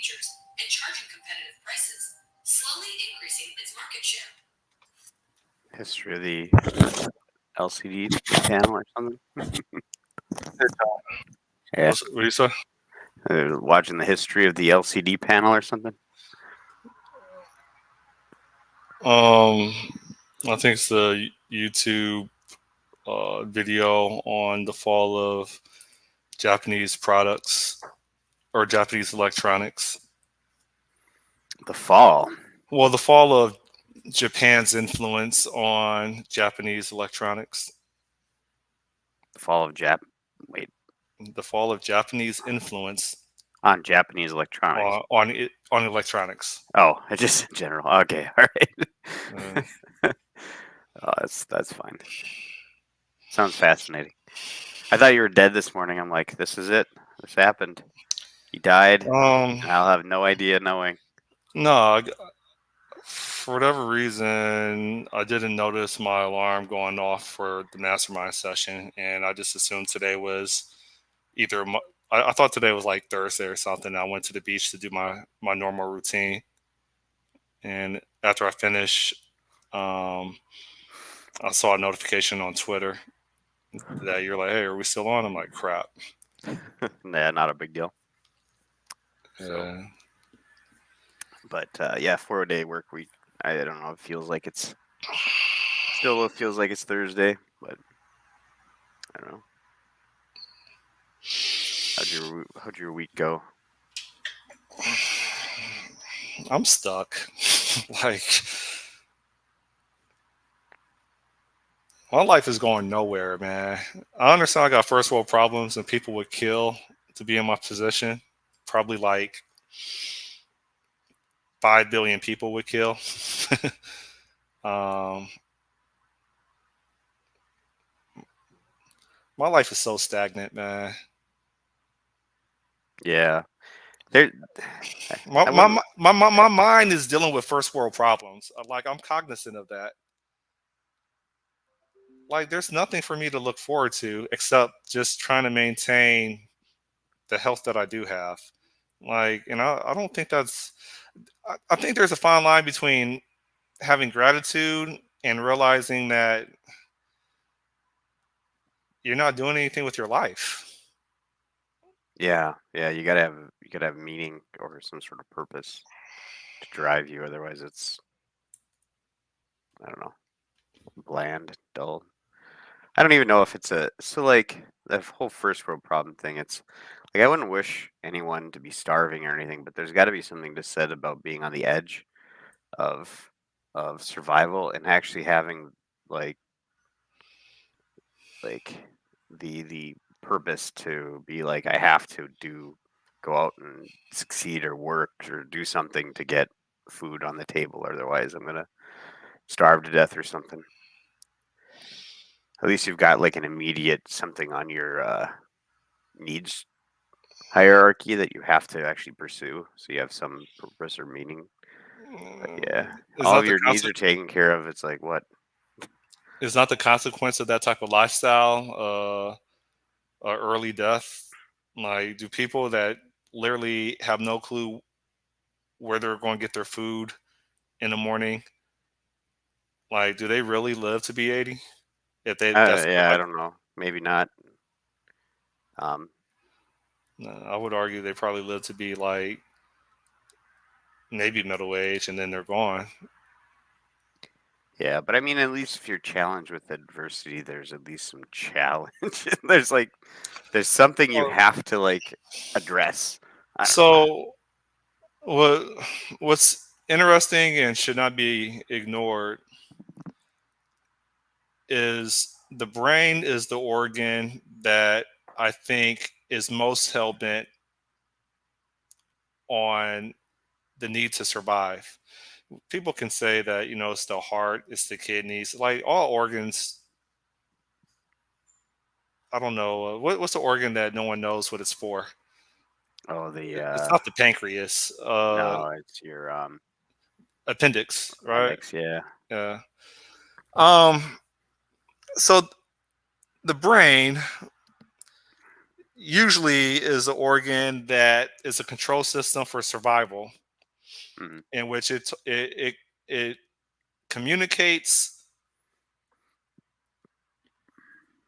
features and charging competitive prices, slowly increasing its market share. History of the LCD panel or something. Yeah, What do you say? watching the history of the LCD panel or something. I think it's the YouTube video on the fall of Japanese products or Japanese electronics. The fall. Well, the fall of Japan's influence on Japanese electronics. The fall of Wait, The fall of Japanese influence on Japanese electronics. on electronics. Oh, just in general. Okay, all right. Uh, Oh, that's fine. Sounds fascinating. I thought you were dead this morning. I'm like, this is it. This happened. He died. And I'll have no idea knowing. No, for whatever reason, I didn't notice my alarm going off for the mastermind session, and I just assumed today was either. I thought today was like Thursday or something. I went to the beach to do my normal routine, and after I finished, I saw a notification on Twitter that you're like, "Hey, are we still on?" I'm like, "Crap." Nah, not a big deal. So, but yeah, 4-day work week. I don't know. It feels like it's feels like it's Thursday, but I don't know. How'd your week go? I'm stuck. Like, my life is going nowhere, man. I understand I got first world problems and people would kill to be in my position. Probably like 5 billion people would kill. um, my life is so stagnant, man. Yeah, there. My, I my, wouldn't. my mind is dealing with first world problems. Like, I'm cognizant of that. Like, there's nothing for me to look forward to except just trying to maintain the health that I do have. Like, and I don't think that's, I think there's a fine line between having gratitude and realizing that you're not doing anything with your life. Yeah, you gotta have meaning or some sort of purpose to drive you. Otherwise, it's, I don't know, bland, dull. I don't even know if it's like the whole first world problem thing. It's like I wouldn't wish anyone to be starving or anything, but there's got to be something to said about being on the edge of survival and actually having like like the purpose to be like, I have to go out and succeed or work or do something to get food on the table, otherwise I'm gonna starve to death or something. At least you've got like an immediate something on your needs hierarchy that you have to actually pursue, so you have some purpose or meaning. But yeah, Is all not of the your needs are taken care of. It's like, what? is not the consequence of that type of lifestyle early death? Like, do people that literally have no clue where they're going to get their food in the morning, like, do they really live to be 80? If that's their Yeah, I life, don't know, maybe not. um no, I would argue they probably live to be like maybe middle age, and then they're gone. Yeah, but I mean, at least if you're challenged with adversity, there's at least some challenge. There's something you Well, have to like address. I don't know. so what what's interesting and should not be ignored is the brain is the organ that I think is most hell bent on the need to survive. People can say that, it's the heart, it's the kidneys, like all organs. I don't know what's the organ that no one knows what it's for. Oh, It's not the pancreas. no, it's your Appendix, right? appendix. Yeah. Yeah. Um. So the brain, usually is an organ that is a control system for survival, Hmm. in which it communicates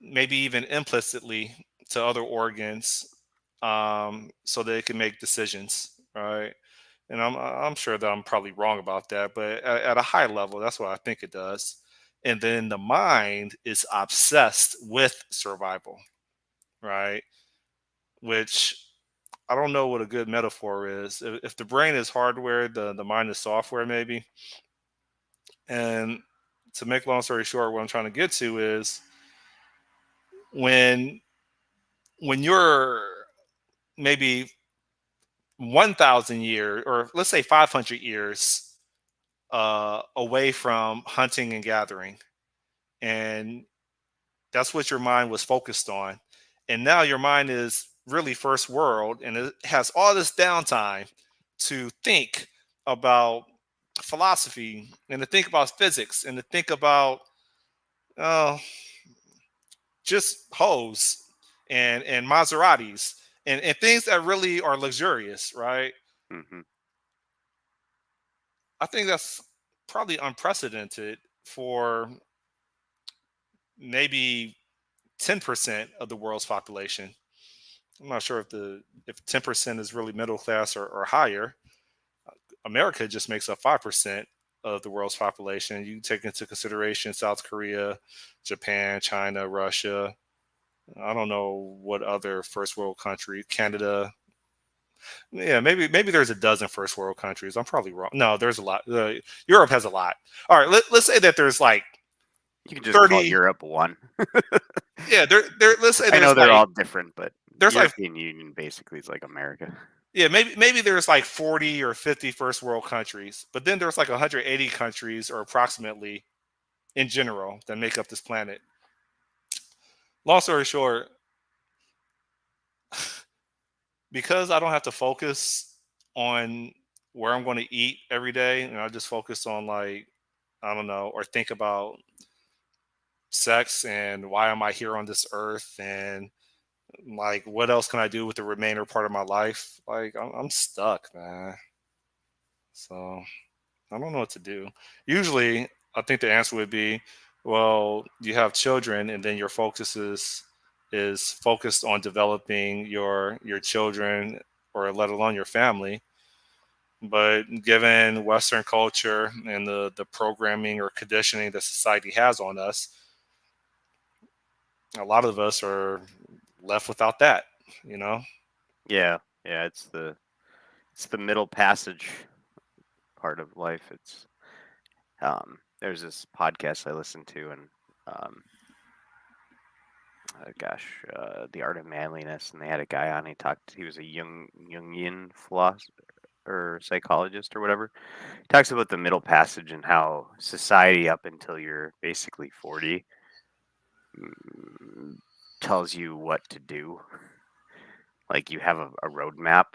maybe even implicitly to other organs, so they can make decisions, right? And I'm sure that I'm probably wrong about that, but at a high level, that's what I think it does. And then the mind is obsessed with survival, right? Which I don't know what a good metaphor is. If the brain is hardware, the mind is software, maybe. And to make a long story short, what I'm trying to get to is when you're maybe 1,000 years, or let's say 500 years away from hunting and gathering, and that's what your mind was focused on. And now your mind is really first world, and it has all this downtime to think about philosophy, and to think about physics, and to think about uh, just hoes and Maseratis, and things that really are luxurious, right? Hmm. I think that's probably unprecedented for maybe 10% of the world's population. I'm not sure if 10% is really middle class or higher. America just makes up 5% of the world's population. You take into consideration South Korea, Japan, China, Russia. I don't know what other first world country, Canada. Yeah, maybe there's a dozen first world countries. I'm probably wrong. No, there's a lot. Europe has a lot. All right, let's say that there's like You can just call 30. Europe one. Yeah, there. Let's say I know there's they're like all different, but there's like European Union basically is like America. yeah, maybe there's like 40 or 50 first world countries, but then there's like 180 countries or approximately in general that make up this planet. Long story short, because I don't have to focus on where I'm going to eat every day, and I just focus on, like, I don't know, or think about sex and why am I here on this earth, and like what else can I do with the remainder part of my life? Like I'm stuck, man. So I don't know what to do. Usually, I think the answer would be, well, you have children, and then your focus is focused on developing your children, or let alone your family. But given Western culture and the programming or conditioning that society has on us, a lot of us are left without that. You know? Yeah, yeah, it's the middle passage part of life. It's there's this podcast I listened to, and um, The Art of Manliness, and they had a guy on. He was a Jungian philosopher or psychologist or whatever. He talks about the middle passage and how society up until you're basically 40 mm, tells you what to do. Like you have a roadmap,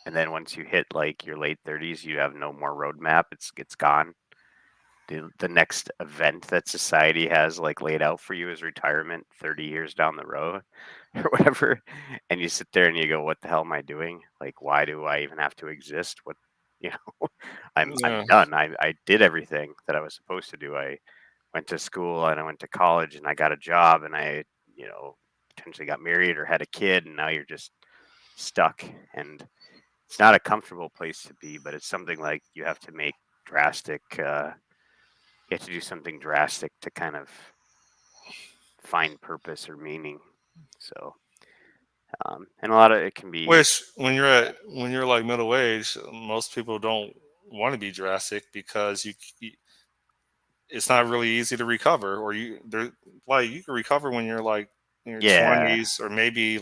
and then once you hit like your late 30s, you have no more roadmap. It's gone. The next event that society has like laid out for you is retirement 30 years down the road or whatever, and you sit there and you go, what the hell am I doing? Like, why do I even have to exist? What, you know, I'm Yeah. done. I did everything that I was supposed to do. I went to school and I went to college and I got a job and I, you know, potentially got married or had a kid, and now you're just stuck. And it's not a comfortable place to be, but it's something like you have to make drastic you have to do something drastic to kind of find purpose or meaning. So, and a lot of it can be, Which when you're like middle age, most people don't want to be drastic because it's not really easy to recover, or you can recover when you're like in your yeah, 20s, or maybe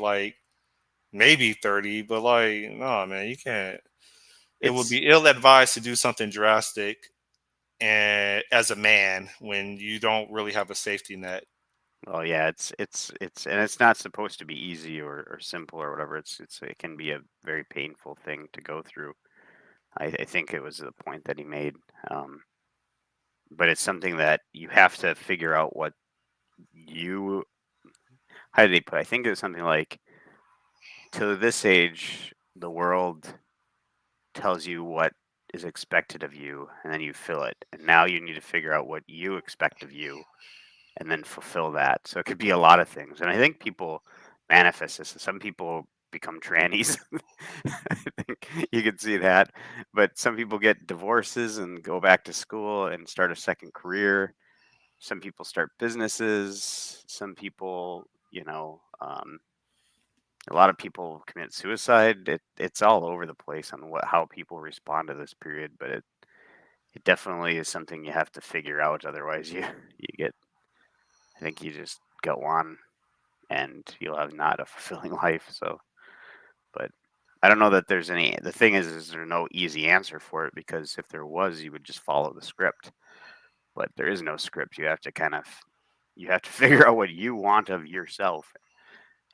30, but like no man, you can't. It would it's be ill advised to do something drastic, and as a man, when you don't really have a safety net. well, yeah, and it's not supposed to be easy or simple or whatever. It can be a very painful thing to go through. I think it was the point that he made, um, but it's something that you have to figure out what you. How did he put? I think it was something like to this age, the world tells you what is expected of you, and then you fill it. And now you need to figure out what you expect of you, and then fulfill that. So it could be a lot of things. And I think people manifest this. Some people become trannies. I think you can see that. But some people get divorces and go back to school and start a second career. Some people start businesses. Some people, a lot of people commit suicide. It's all over the place on how people respond to this period, but it definitely is something you have to figure out. Otherwise, you get, I think you just go on and you'll have not a fulfilling life. So, but I don't know that there's any. The thing is there's no easy answer for it, because if there was, you would just follow the script. But there is no script. You have to figure out what you want of yourself,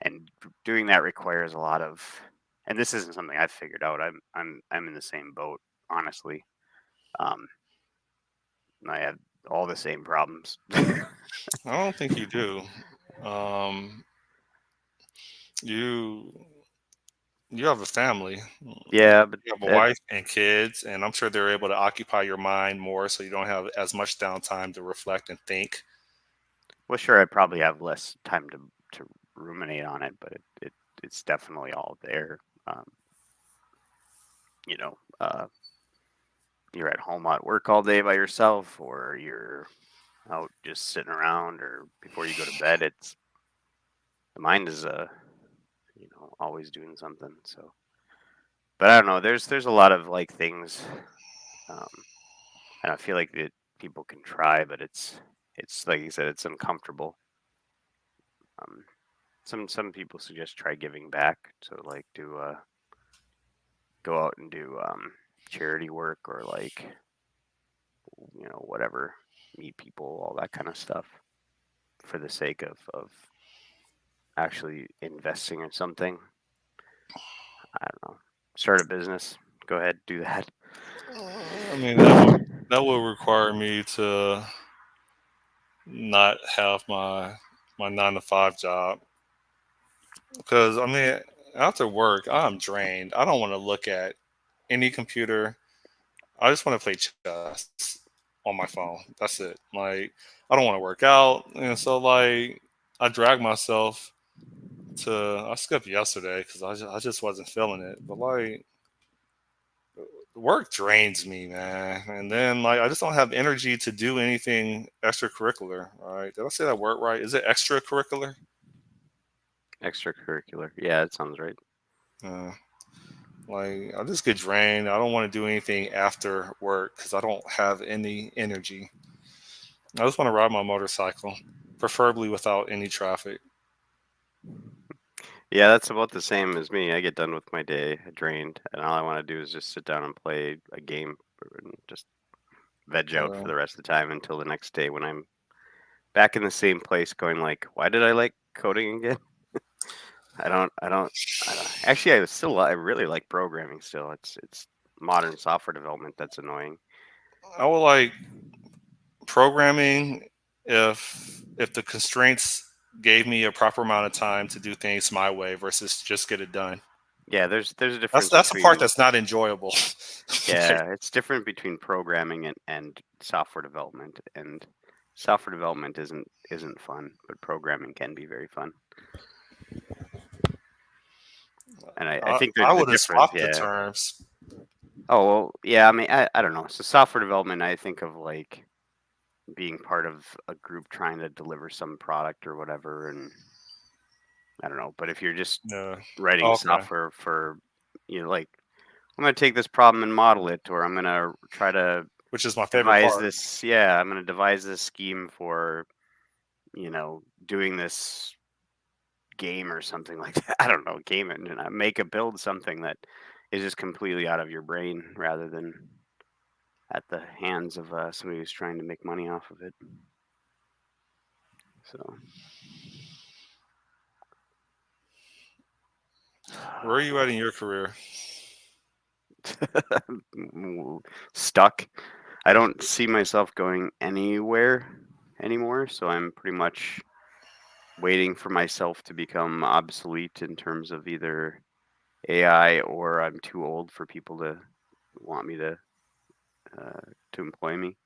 and doing that requires a lot of. And this isn't something I've figured out. I'm in the same boat, honestly. Um, I have all the same problems. I don't think you do. Um, you you have a family. Yeah, but You have a that wife and kids, and I'm sure they're able to occupy your mind more, so you don't have as much downtime to reflect and think. well, sure, I probably have less time to ruminate on it, but it's definitely all there. Um, you know, uh, you're at home at work all day by yourself, or you're out just sitting around, or before you go to bed. It's the mind is always doing something. So, but I don't know. There's a lot of like things, um, and I feel like that people can try, but it's like you said, it's uncomfortable. Um, some people suggest try giving back, so like do go out and do charity work, or like whatever, meet people, all that kind of stuff, for the sake of actually investing in something. I don't know. Start a business. Go ahead, do that. I mean, that would require me to not have my 9 to 5 job, because I mean, after work I'm drained. I don't want to look at any computer. I just want to play chess on my phone. That's it. Like, I don't want to work out, and so like I drag myself to. I skipped yesterday because I just wasn't feeling it. But like, work drains me, man. And then like I just don't have energy to do anything extracurricular. Right? Did I say that word right? Is it extracurricular? Extracurricular. Yeah, it sounds right. Uh, like I just get drained. I don't want to do anything after work because I don't have any energy. I just want to ride my motorcycle, preferably without any traffic. Yeah, that's about the same as me. I get done with my day drained, and all I want to do is just sit down and play a game, and just veg out Uh, for the rest of the time until the next day when I'm back in the same place, going like, why did I like coding again? I don't. I don't. I don't. Actually, I really like programming still. It's modern software development that's annoying. I would like programming if the constraints gave me a proper amount of time to do things my way versus just get it done. Yeah, there's a That's difference that's the part between. that's not enjoyable. Like, Yeah, it's different between programming and software development. And software development isn't fun, but programming can be very fun. And I I, think I the would have difference, swapped the yeah. terms. Oh well, yeah. I mean, I don't know. So software development, I think of like being part of a group trying to deliver some product or whatever, and I don't know. But if you're just No. writing Okay. software for, like, I'm going to take this problem and model it, or I'm going to try to Which is my favorite devise part. this. Yeah, I'm going to devise this scheme for, doing this game or something like that. I don't know, game it, and build something that is just completely out of your brain, rather than at the hands of somebody who's trying to make money off of it. So Where are you at in your career? stuck. I don't see myself going anywhere anymore, so I'm pretty much waiting for myself to become obsolete in terms of either AI, or I'm too old for people to want me to employ me.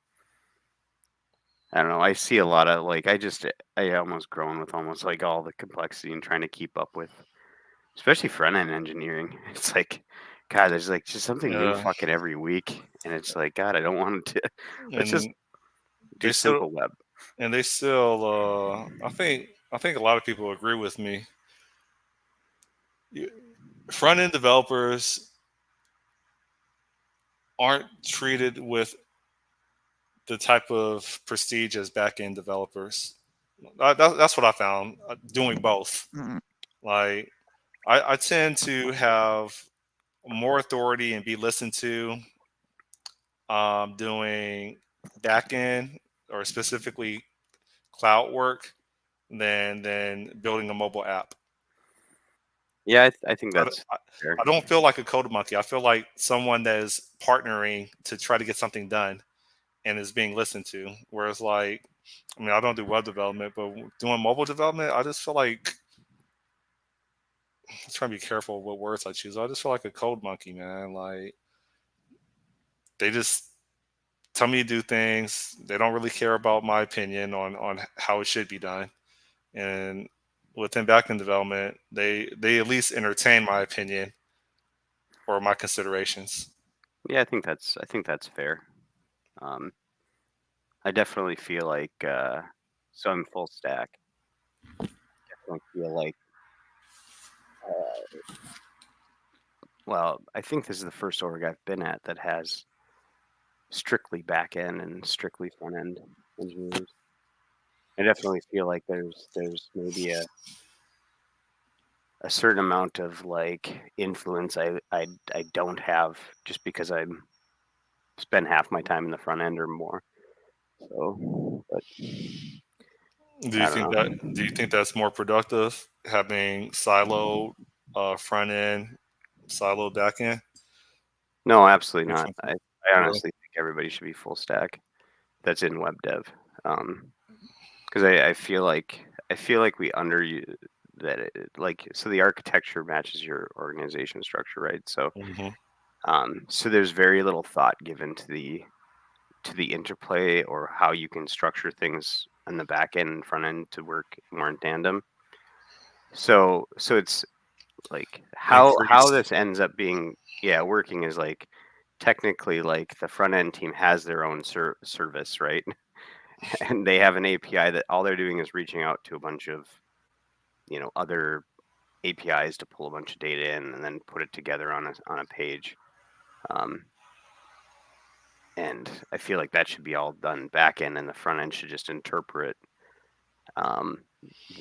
I don't know. I see a lot of like I almost grown with almost like all the complexity and trying to keep up with, especially front end engineering. It's like, God, there's like just something new Yeah, fucking every week, and it's like, God, I don't want to. Let's just and do they still simple web. I think a lot of people agree with me. Front end developers aren't treated with the type of prestige as back end developers. That's what I found doing both. Like I tend to have more authority and be listened to doing back end or specifically cloud work than building a mobile app. Yeah, I think I, that's I, fair. I don't feel like a code monkey. I feel like someone that is partnering to try to get something done and is being listened to. Whereas, like, I mean, I don't do web development, but doing mobile development, I just feel like I'm trying to be careful what words I choose. I just feel like a code monkey, man. Like, they just tell me to do things. They don't really care about my opinion on how it should be done. And within backend development, they at least entertain my opinion or my considerations. Yeah, I think that's fair. Um, I definitely feel like so I'm full stack. Definitely feel like well, I think this is the first org I've been at that has strictly back end and strictly front end engineers. I definitely feel like there's maybe a certain amount of like influence I don't have just because I spend half my time in the front end or more. So, but Do you I don't think that? know. Do you think that's more productive having siloed front end, siloed back end? No, absolutely not. Different. I Really? honestly think everybody should be full stack. That's in web dev. Because I feel like we under that like so the architecture matches your organization structure, right? So Hmm. so there's very little thought given to the interplay or how you can structure things on the back end and front end to work more in tandem. So it's like how Increase. this ends up being working is like technically like the front end team has their own service, right? And they have an API that all they're doing is reaching out to a bunch of other APIs to pull a bunch of data in and then put it together on a page. Um, and I feel like that should be all done back end, and the front end should just interpret um,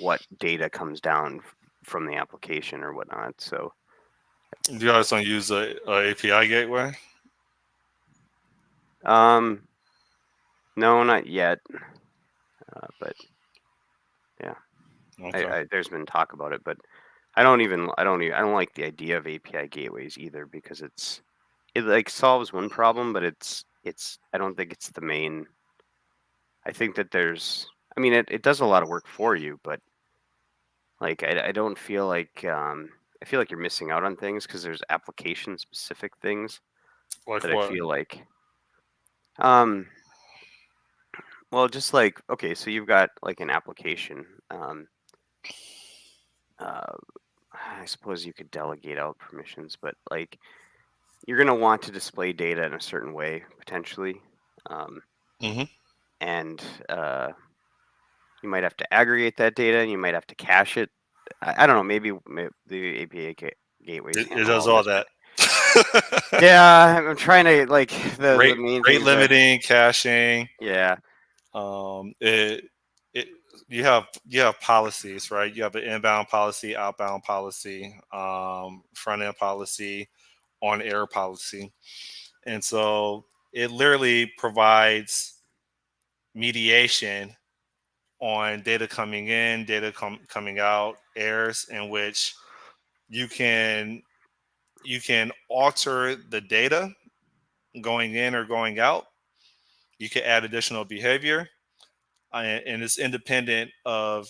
what data comes down from the application or whatnot. So You guys don't use a API gateway? um, no, not yet, but yeah, Okay. there's been talk about it, but I don't like the idea of API gateways either because it like solves one problem, but it's I don't think it's the main. I think that I mean it does a lot of work for you, but like I don't feel like I feel like you're missing out on things because there's application specific things Like that I what? feel like um well just like okay, so you've got like an application uh I suppose you could delegate out permissions, but like you're going to want to display data in a certain way potentially. Um, Hmm. and you might have to aggregate that data and you might have to cache it. I don't know, maybe the API gateways It handle does all all this, but that. yeah, I'm trying to like the rate main rate things that limiting, caching. yeah. It you have policies, right? You have an inbound policy, outbound policy, front end policy, on air policy, and so it literally provides mediation on data coming in, data coming out, errors in which you can you can alter the data going in or going out. You can add additional behavior, and it's independent of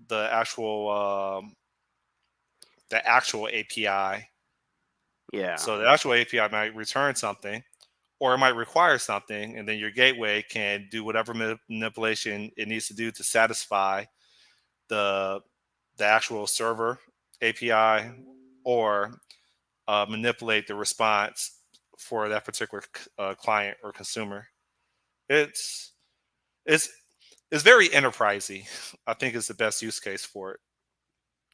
the actual the actual API. Yeah. So the actual API might return something, or it might require something, and then your gateway can do whatever manipulation it needs to do to satisfy the actual server API, or manipulate the response for that particular client or consumer. It's it's it's very enterprisey. I think is the best use case for it,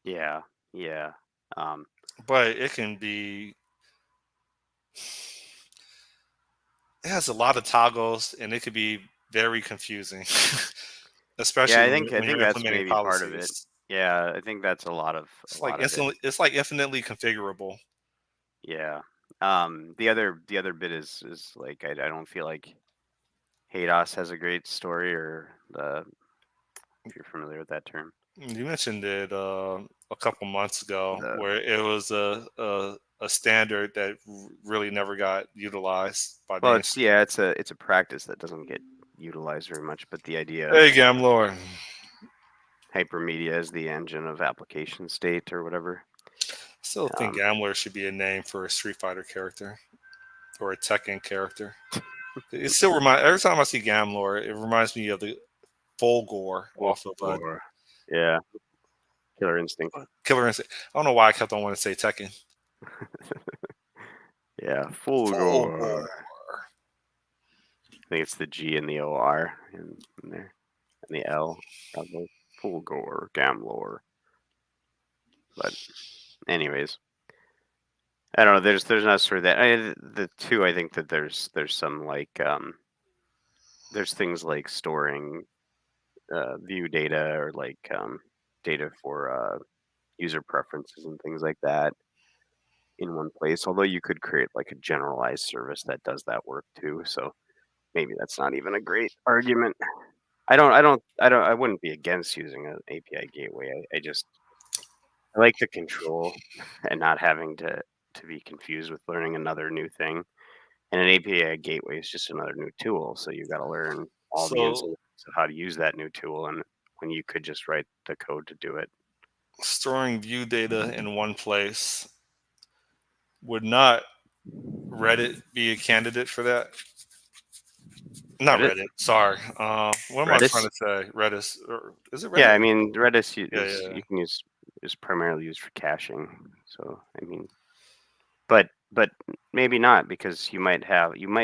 Yeah. Yeah. Um, but it can be. It has a lot of toggles, and it could be very confusing, yeah, especially I when think you're that's implementing maybe part of it. policies. Yeah, I think that's a lot of it. It's like infinitely configurable. Yeah. The other bit is like I don't feel like HADOS has a great story, or the if you're familiar with that term. You mentioned it a couple months ago, The where it was a standard that really never got utilized by the Well, industry. it's a practice that doesn't get utilized very much, but the idea of Hey, Gamlord. hypermedia as the engine of application state or whatever. Still think Um, Gambler should be a name for a Street Fighter character or a Tekken character. It still reminds every time I see Gamlor, it reminds me of the Fulgore off of or yeah, Killer Instinct. Killer Instinct. I don't know why I kept on wanting to say Tekken. Yeah, Fulgore. Fulgore. I think it's the G and the OR in there, and the L, probably. Fulgore, Gamlor. But anyways, I don't know. There's not sort of that. The two, I think that there's some like there's things like storing view data, or like data for user preferences and things like that in one place. Although you could create like a generalized service that does that work too. So maybe that's not even a great argument. I wouldn't be against using an API gateway. I like the control and not having to be confused with learning another new thing. And an API gateway is just another new tool, so you got to learn all the ins and So outs of how to use that new tool, and when you could just write the code to do it. storing view data in one place, would not Reddit be a candidate for that? Not Reddit, Reddit. Sorry. What am I trying Redis, to say? Redis. Or, is it yeah. Reddit? I mean, Redis Yeah, yeah, yeah. you can use is primarily used for caching. So I mean, but maybe not, because you might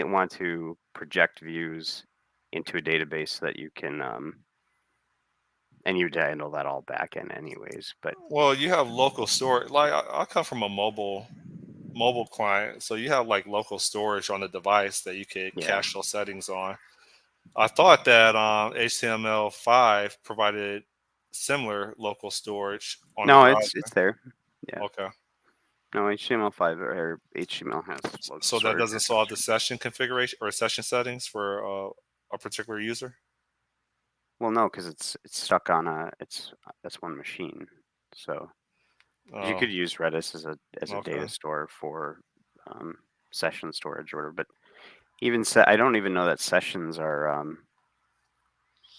want to project views into a database so that you can and you'd handle that all back end anyways. But Well, you have local storage. Like I come from a mobile client, so you have like local storage on the device that you could yeah, cache those settings on. I thought that HTML5 provided similar local storage on the no, browser. it's there. Yeah, Okay, no, HTML5 or HTML has local so that storage. doesn't solve the session configuration or session settings for a particular user. Well, no, because it's stuck on that's one machine. So you Oh, could use Redis as a okay. data store for um, session storage or whatever. But I don't even know that sessions are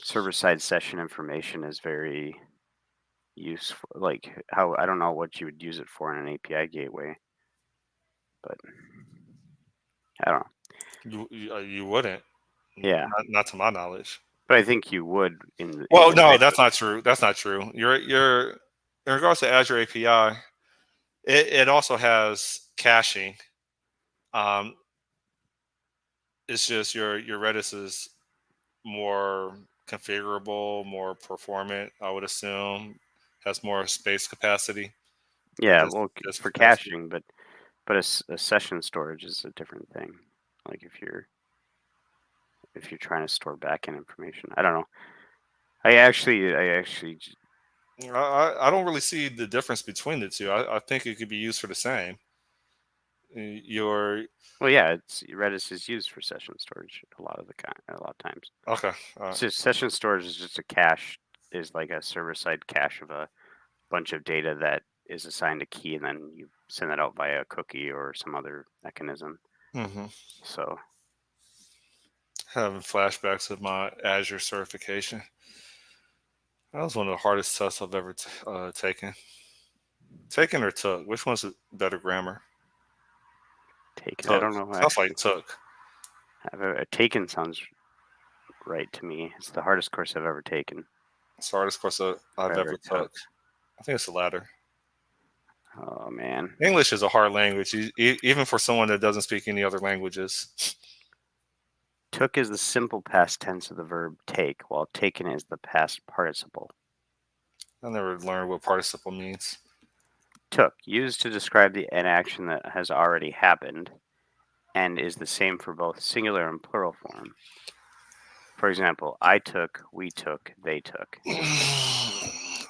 server side session information is very useful. Like how I don't know what you would use it for in an API gateway, but I don't know. You wouldn't, Yeah, not to my knowledge. but I think you would in Well, the no, type that's of not true. That's not true. You're in regards to Azure API, it also has caching. Um, it's just your Redis is more configurable, more performant. I would assume has more space capacity, yeah. disk, Well, disk for capacity. caching, but a session storage is a different thing. Like if you're trying to store backend information, I don't know. I don't really see the difference between the two. I think it could be used for the same. Your Well, yeah, it's Redis is used for session storage a lot of times. okay. So session storage is just a cache, is like a server side cache of a bunch of data that is assigned a key, and then you send that out via a cookie or some other mechanism. hmm So Having flashbacks of my Azure certification. That was one of the hardest tests I've ever taken. Taken or took? Which one's better grammar? Taken. I don't know. Sounds Actually, like took. taken sounds right to me. It's the hardest course I've ever taken. It's the hardest course I've ever took. I think it's the latter. Oh man. English is a hard language, even for someone that doesn't speak any other languages. Took is the simple past tense of the verb take, while taken is the past participle. I never learned what participle means. Took, used to describe an action that has already happened, and is the same for both singular and plural form. For example, I took, we took, they took.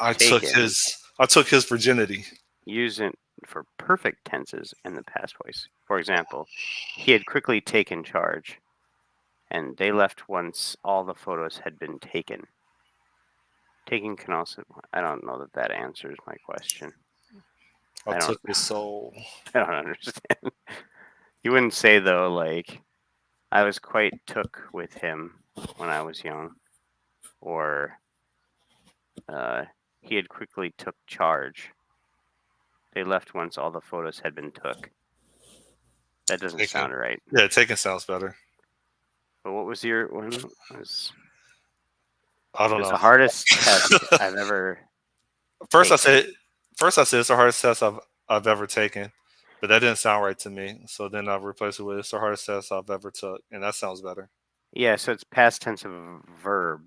I Taken, took his virginity. used it for perfect tenses in the past voice. For example, he had quickly taken charge, and they left once all the photos had been taken. Taking can also, I don't know that answers my question. I I don't, took his soul. I don't understand. You wouldn't say though, like, I was quite took with him when I was young, or he had quickly took charge. They left once all the photos had been took. That doesn't Taken. sound right. Yeah, taken sounds better. But what was your one? I don't It was know. the hardest test I've ever. First, I taken. said it's the hardest test I've ever taken, but that didn't sound right to me. So then I replaced it with it's the hardest test I've ever took, and that sounds better. Yeah, so it's past tense of a verb.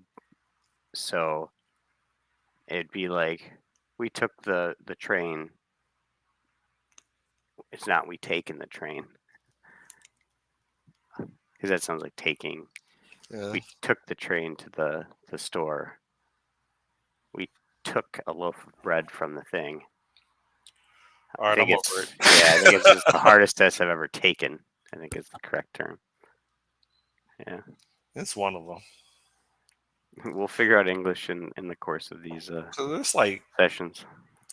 So it'd be like we took the train. It's not we taken the train, because that sounds like taking. Yeah. We took the train to the store. We took a loaf of bread from the thing. All right, I'm over it. Yeah, I think it's just the hardest test I've ever taken. I think is the correct term. Yeah. It's one of them. We'll figure out English in the course of these So there's like sessions.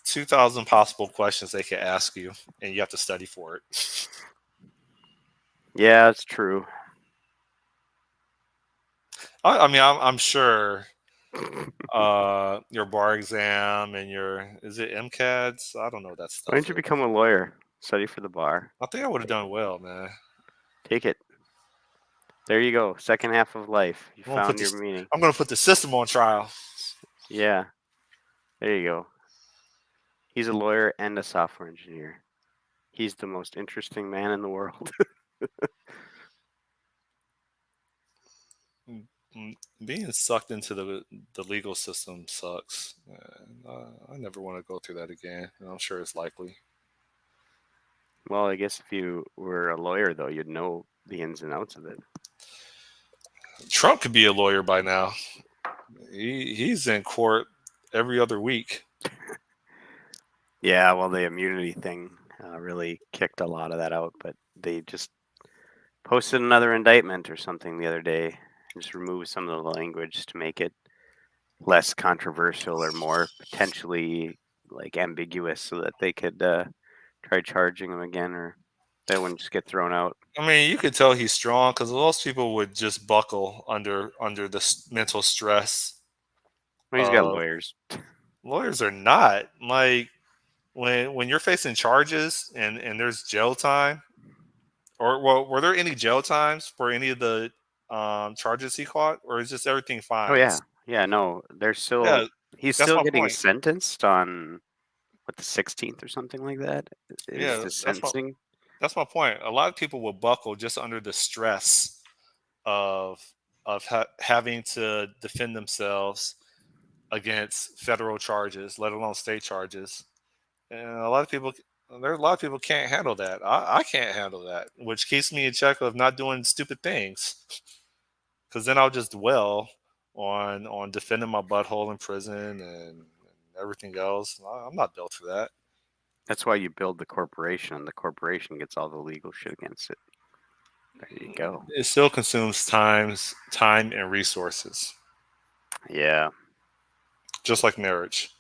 2,000 possible questions they could ask you, and you have to study for it. Yeah, it's true. I mean, I'm sure your bar exam and is it MCATs? I don't know that stuff. Why don't you become a lawyer? Study for the bar. I think I would have done well, man. Take it. There you go. Second half of life. You found your I'm meaning. going to put the system on trial. Yeah. There you go. He's a lawyer and a software engineer. He's the most interesting man in the world. Being sucked into the legal system sucks. I never want to go through that again. And I'm sure it's likely. Well, I guess if you were a lawyer, though, you'd know the ins and outs of it. Trump could be a lawyer by now. He's in court every other week. Yeah, well, the immunity thing really kicked a lot of that out, but they just posted another indictment or something the other day, and just removed some of the language to make it less controversial or more potentially like ambiguous, so that they could try charging him again, or that wouldn't just get thrown out. I mean, you could tell he's strong because most people would just buckle under the mental stress. Well, he's got lawyers. Lawyers are not like when you're facing charges and there's jail time, or well, were there any jail times for any of the charges he caught, or is just everything fine? Oh yeah, no, they're still. Yeah, He's that's still my getting point. sentenced on what, the 16th or something like that. Is Yeah, the sentencing? that's my point. A lot of people will buckle just under the stress of having to defend themselves against federal charges, let alone state charges. And there are a lot of people can't handle that. I can't handle that, which keeps me in check of not doing stupid things. Because then I'll just dwell on defending my butthole in prison and everything else. I'm not built for that. That's why you build the corporation, and the corporation gets all the legal shit against it. There you go. It still consumes time and resources, Yeah. just like marriage.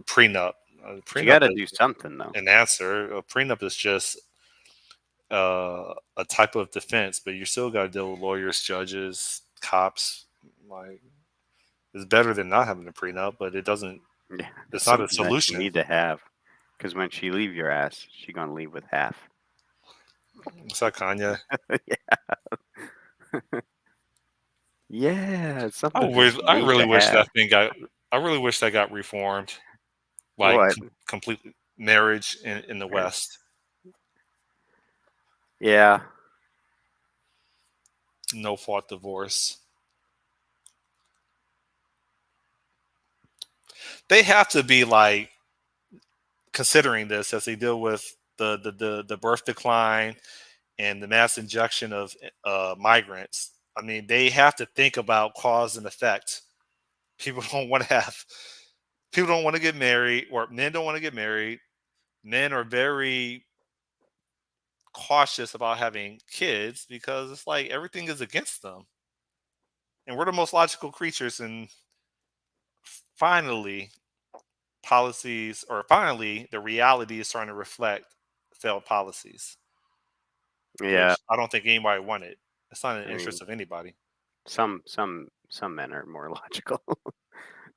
Prenup. You got to do something, though. An answer. A prenup is just a type of defense, but you still got to deal with lawyers, judges, cops. Like, it's better than not having a prenup, but it doesn't. Yeah, It's not a something that you solution. need to have, because when she leave your ass, she gonna leave with half. Is that Kanye? Yeah, it's I something wish. just I neat really to wish have. that thing got. I really wish that got reformed, like What? complete marriage in the Right. West. Yeah. No fault divorce. They have to be like considering this as they deal with the birth decline and the mass injection of migrants. I mean, they have to think about cause and effect. People don't want to have. People don't want to get married, or men don't want to get married. Men are very cautious about having kids because it's like everything is against them. And we're the most logical creatures. And finally, finally, the reality is starting to reflect failed policies, Yeah. which I don't think anybody wanted. It's not in the I mean, interest of anybody. some men are more logical.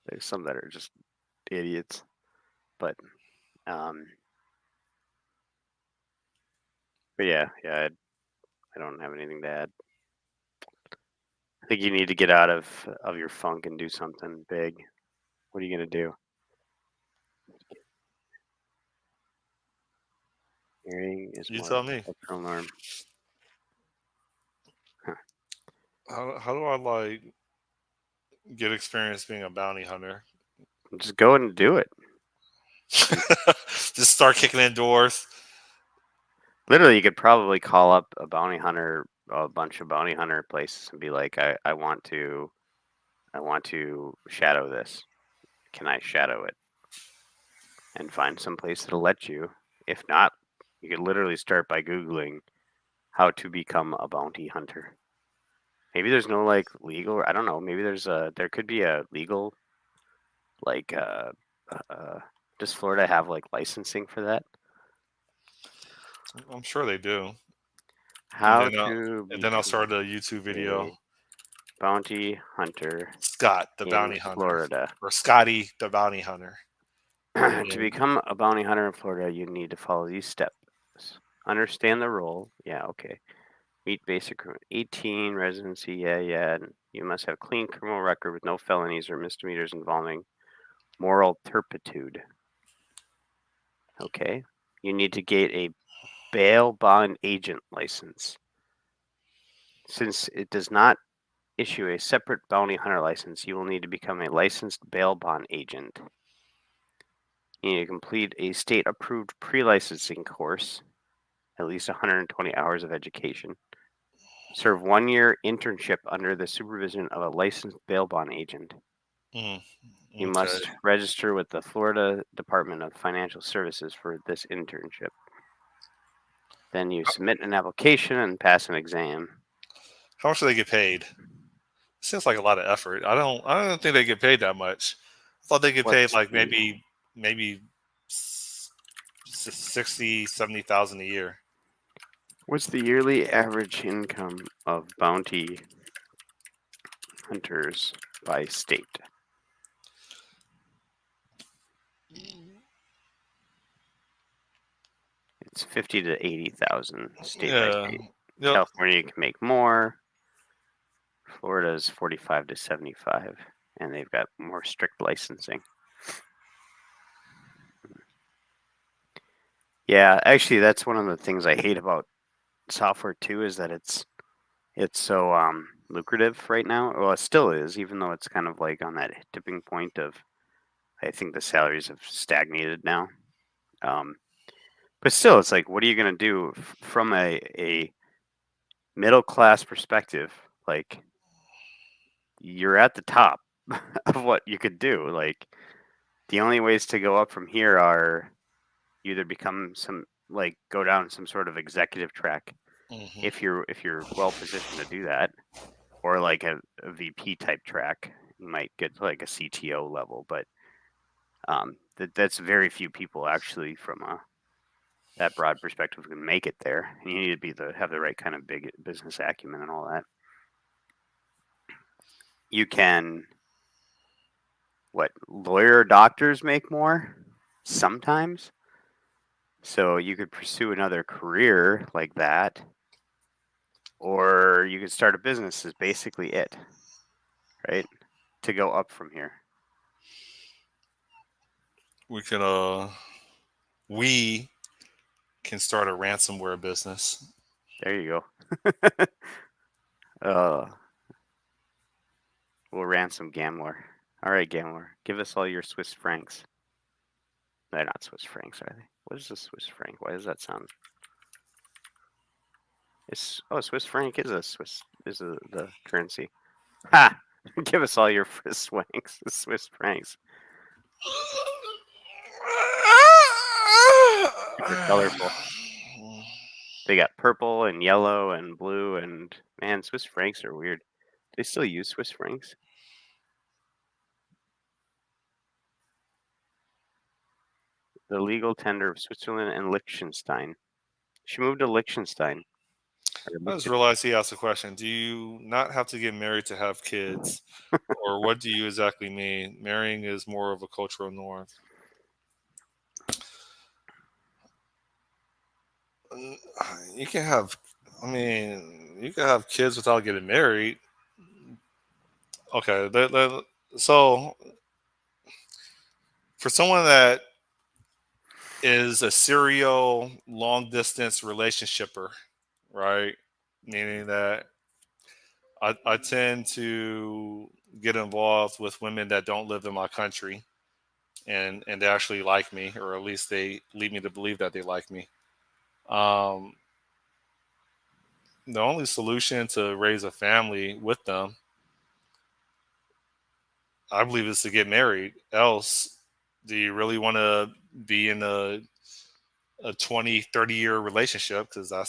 There's some that are just idiots. But um, but yeah, I don't have anything to add. I think you need to get out of your funk and do something big. What are you gonna do? Marrying is You more like tell me. a cultural norm. Huh. How do I like get experience being a bounty hunter? Just go and do it. Just start kicking in doors. Literally, you could probably call up a bounty hunter, a bunch of bounty hunter places, and be like, I want to shadow this. Can I shadow it? And find some place that'll let you. If not, you could literally start by Googling how to become a bounty hunter. Maybe there's no like legal. I don't know. Maybe there could be a legal like does Florida have like licensing for that? I'm sure they do. And How then to I'll become start a YouTube video. a bounty hunter Scott the in bounty hunter, Florida. or Scotty the bounty hunter. To And become a bounty hunter in Florida, you need to follow these steps. Understand the role. Yeah, okay. Meet basic 18 residency. Yeah. And you must have clean criminal record with no felonies or misdemeanors involving moral turpitude. Okay. You need to get a bail bond agent license. Since it does not issue a separate bounty hunter license, you will need to become a licensed bail bond agent. You need to complete a state approved pre licensing course, at least 120 hours of education. Serve 1 year internship under the supervision of a licensed bail bond agent. mm, You okay, must register with the Florida Department of Financial Services for this internship. Then you submit an application and pass an exam. how much do they get paid? Seems like a lot of effort. I don't think they get paid that much. I thought they get paid What's like the maybe 60, 70,000 a year. what's the yearly average income of bounty hunters by state? It's 50 to 80,000 state by Yeah. state. Yep. California can make more. Florida's 45 to 75, and they've got more strict licensing. Yeah, actually, that's one of the things I hate about software too, is that it's so lucrative right now. Well, it still is, even though it's kind of like on that tipping point of, I think the salaries have stagnated now. But still, it's like, what are you going to do from a middle class perspective? Like, you're at the top of what you could do. Like, the only ways to go up from here are either become some like go down some sort of executive track Hmm. if you're well positioned to do that, or like a VP type track. You might get to like a CTO level, but that's very few people actually from that broad perspective can make it there. And you need to have the right kind of big business acumen and all that. You can what lawyer doctors make more sometimes. So you could pursue another career like that, or you could start a business is basically it, right? To go up from here. We can start a ransomware business. There you go. We'll ransom Gambler. All right, Gambler, give us all your Swiss francs. They're not Swiss francs, are they? What is a Swiss franc? Why does that sound? Swiss franc is the currency. Ha! Give us all your Swiss francs. Super colorful. They got purple and yellow and blue, and man, Swiss francs are weird. They still use Swiss francs? The legal tender of Switzerland and Liechtenstein. She moved to Liechtenstein. I just realized he asked a question. Do you not have to get married to have kids? Or what do you exactly mean? Marrying is more of a cultural norm. You can have, you can have kids without getting married. Okay, so for someone that is a serial long distance relationshipper, right? Meaning that I tend to get involved with women that don't live in my country and they actually like me, or at least they lead me to believe that they like me. Um, the only solution to raise a family with them, I believe, is to get married. Else, do you really want to be in a 20, 30-year relationship? Because I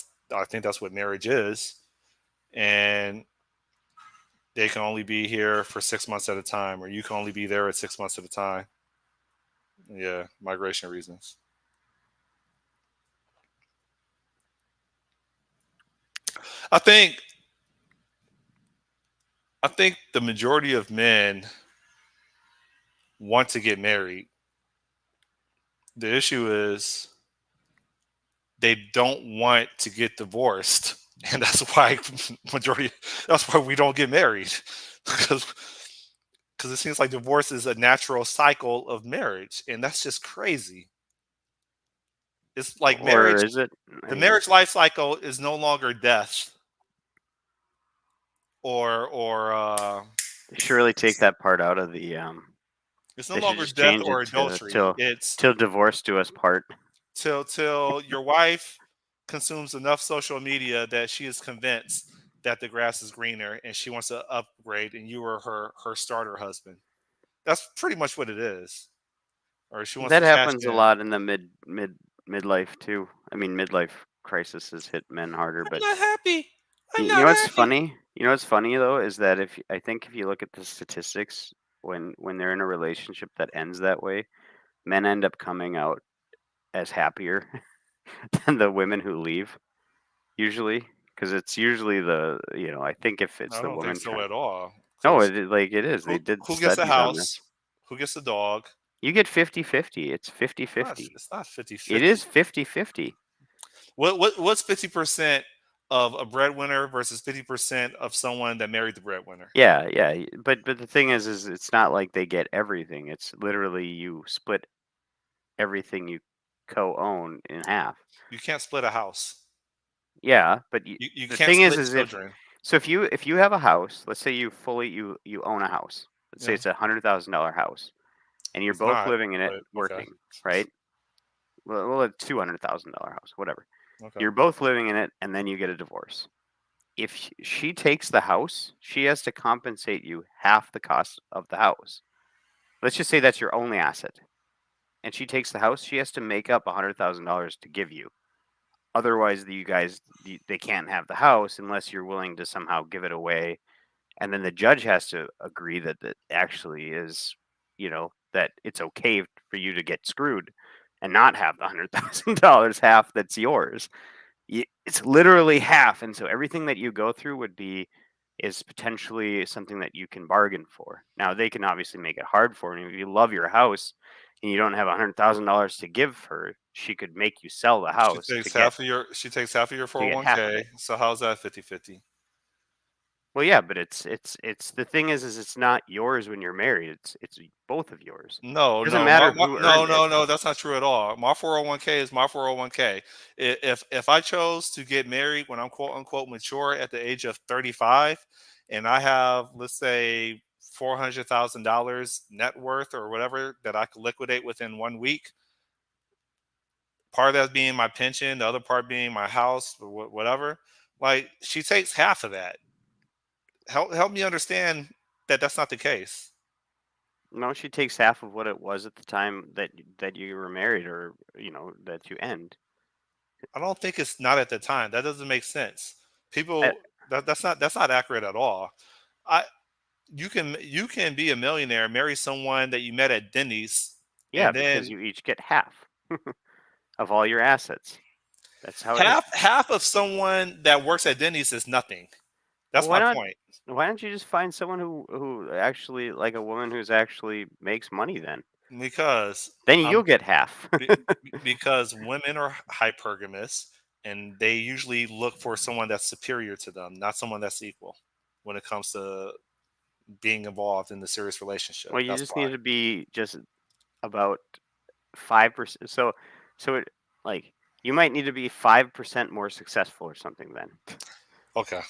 think that's what marriage is. And they can only be here for 6 months at a time, or you can only be there at 6 months at a time. Yeah, migration reasons. I think I think the majority of men want to get married. The issue is they don't want to get divorced, and that's why majority. That's why we don't get married, because it seems like divorce is a natural cycle of marriage, and that's just crazy. It's like Or marriage. is it? I The mean, marriage life cycle is no longer death or they should really take that part out of the. it's no They should longer just death change or it to adultery. It's till divorce do us part. till your wife consumes enough social media that she is convinced that the grass is greener and she wants to upgrade, and you are her starter husband. That's pretty much what it is. Or she wants That to cash happens a in. lot in the midlife too. I mean, midlife crises hit men harder, but I'm not happy. I'm you not know what's happy. funny? You know what's funny though is that I think if you look at the statistics, when they're in a relationship that ends that way, men end up coming out as happier than the women who leave usually, because it's usually I think if it's I the don't think woman so trying. at all. No, Because it is. They did who gets a studies on this. house? Who gets a dog? You get 50-50. It's It's not, 50-50. it's not 50 It 50. is 50-50. What's 50% of a breadwinner versus 50% of someone that married the breadwinner? Yeah, yeah. But the thing is it's not like they get everything. It's literally you split everything you co-own in half. You can't split a house. Yeah, but You the can't thing split is if children. so if you have a house, let's say you own a house. Let's say Yeah, it's $100,000 house, and you're it's both not. living in it, But okay, working, right? Well, it's $200,000 house, whatever. okay. You're both living in it, and then you get a divorce. If she takes the house, she has to compensate you half the cost of the house. Let's just say that's your only asset, and she takes the house. She has to make up $100,000 to give you. Otherwise, they can't have the house unless you're willing to somehow give it away, and then the judge has to agree that that actually is, that it's okay for you to get screwed and not have the $100,000 half that's yours. It's literally half, and so everything that you go through is potentially something that you can bargain for. Now they can obviously make it hard for you. If you love your house and you don't have $100,000 to give her, she could make you sell the house She takes to get half of your 401k. half of it. So how's that 50-50? Well, yeah, but it's the thing is it's not yours when you're married. It's both of yours. No, It doesn't no, matter who no, earned it. no, no. That's not true at all. My 401k is my 401k. If I chose to get married when I'm quote unquote mature at the age of 35, and I have, let's say, $400,000 net worth or whatever that I could liquidate within 1 week, part of that being my pension, the other part being my house or whatever. Like, she takes half of that. Help me understand that that's not the case. No, she takes half of what it was at the time that you were married, or that you end. I don't think it's not at the time. That doesn't make sense. I, People, that's not accurate at all. I you can be a millionaire, marry someone that you met at Denny's, yeah, and because then you each get half of all your assets. That's how it is. half of someone that works at Denny's is nothing. Well, That's why my not? point. Why don't you just find someone who actually, like a woman who's actually makes money then? Because Then you'll get half. be- because women are hypergamous, and they usually look for someone that's superior to them, not someone that's equal when it comes to being involved in the serious relationship. Well, you That's just why. need to be just about 5%. So it like you might need to be 5% more successful or something then, Okay.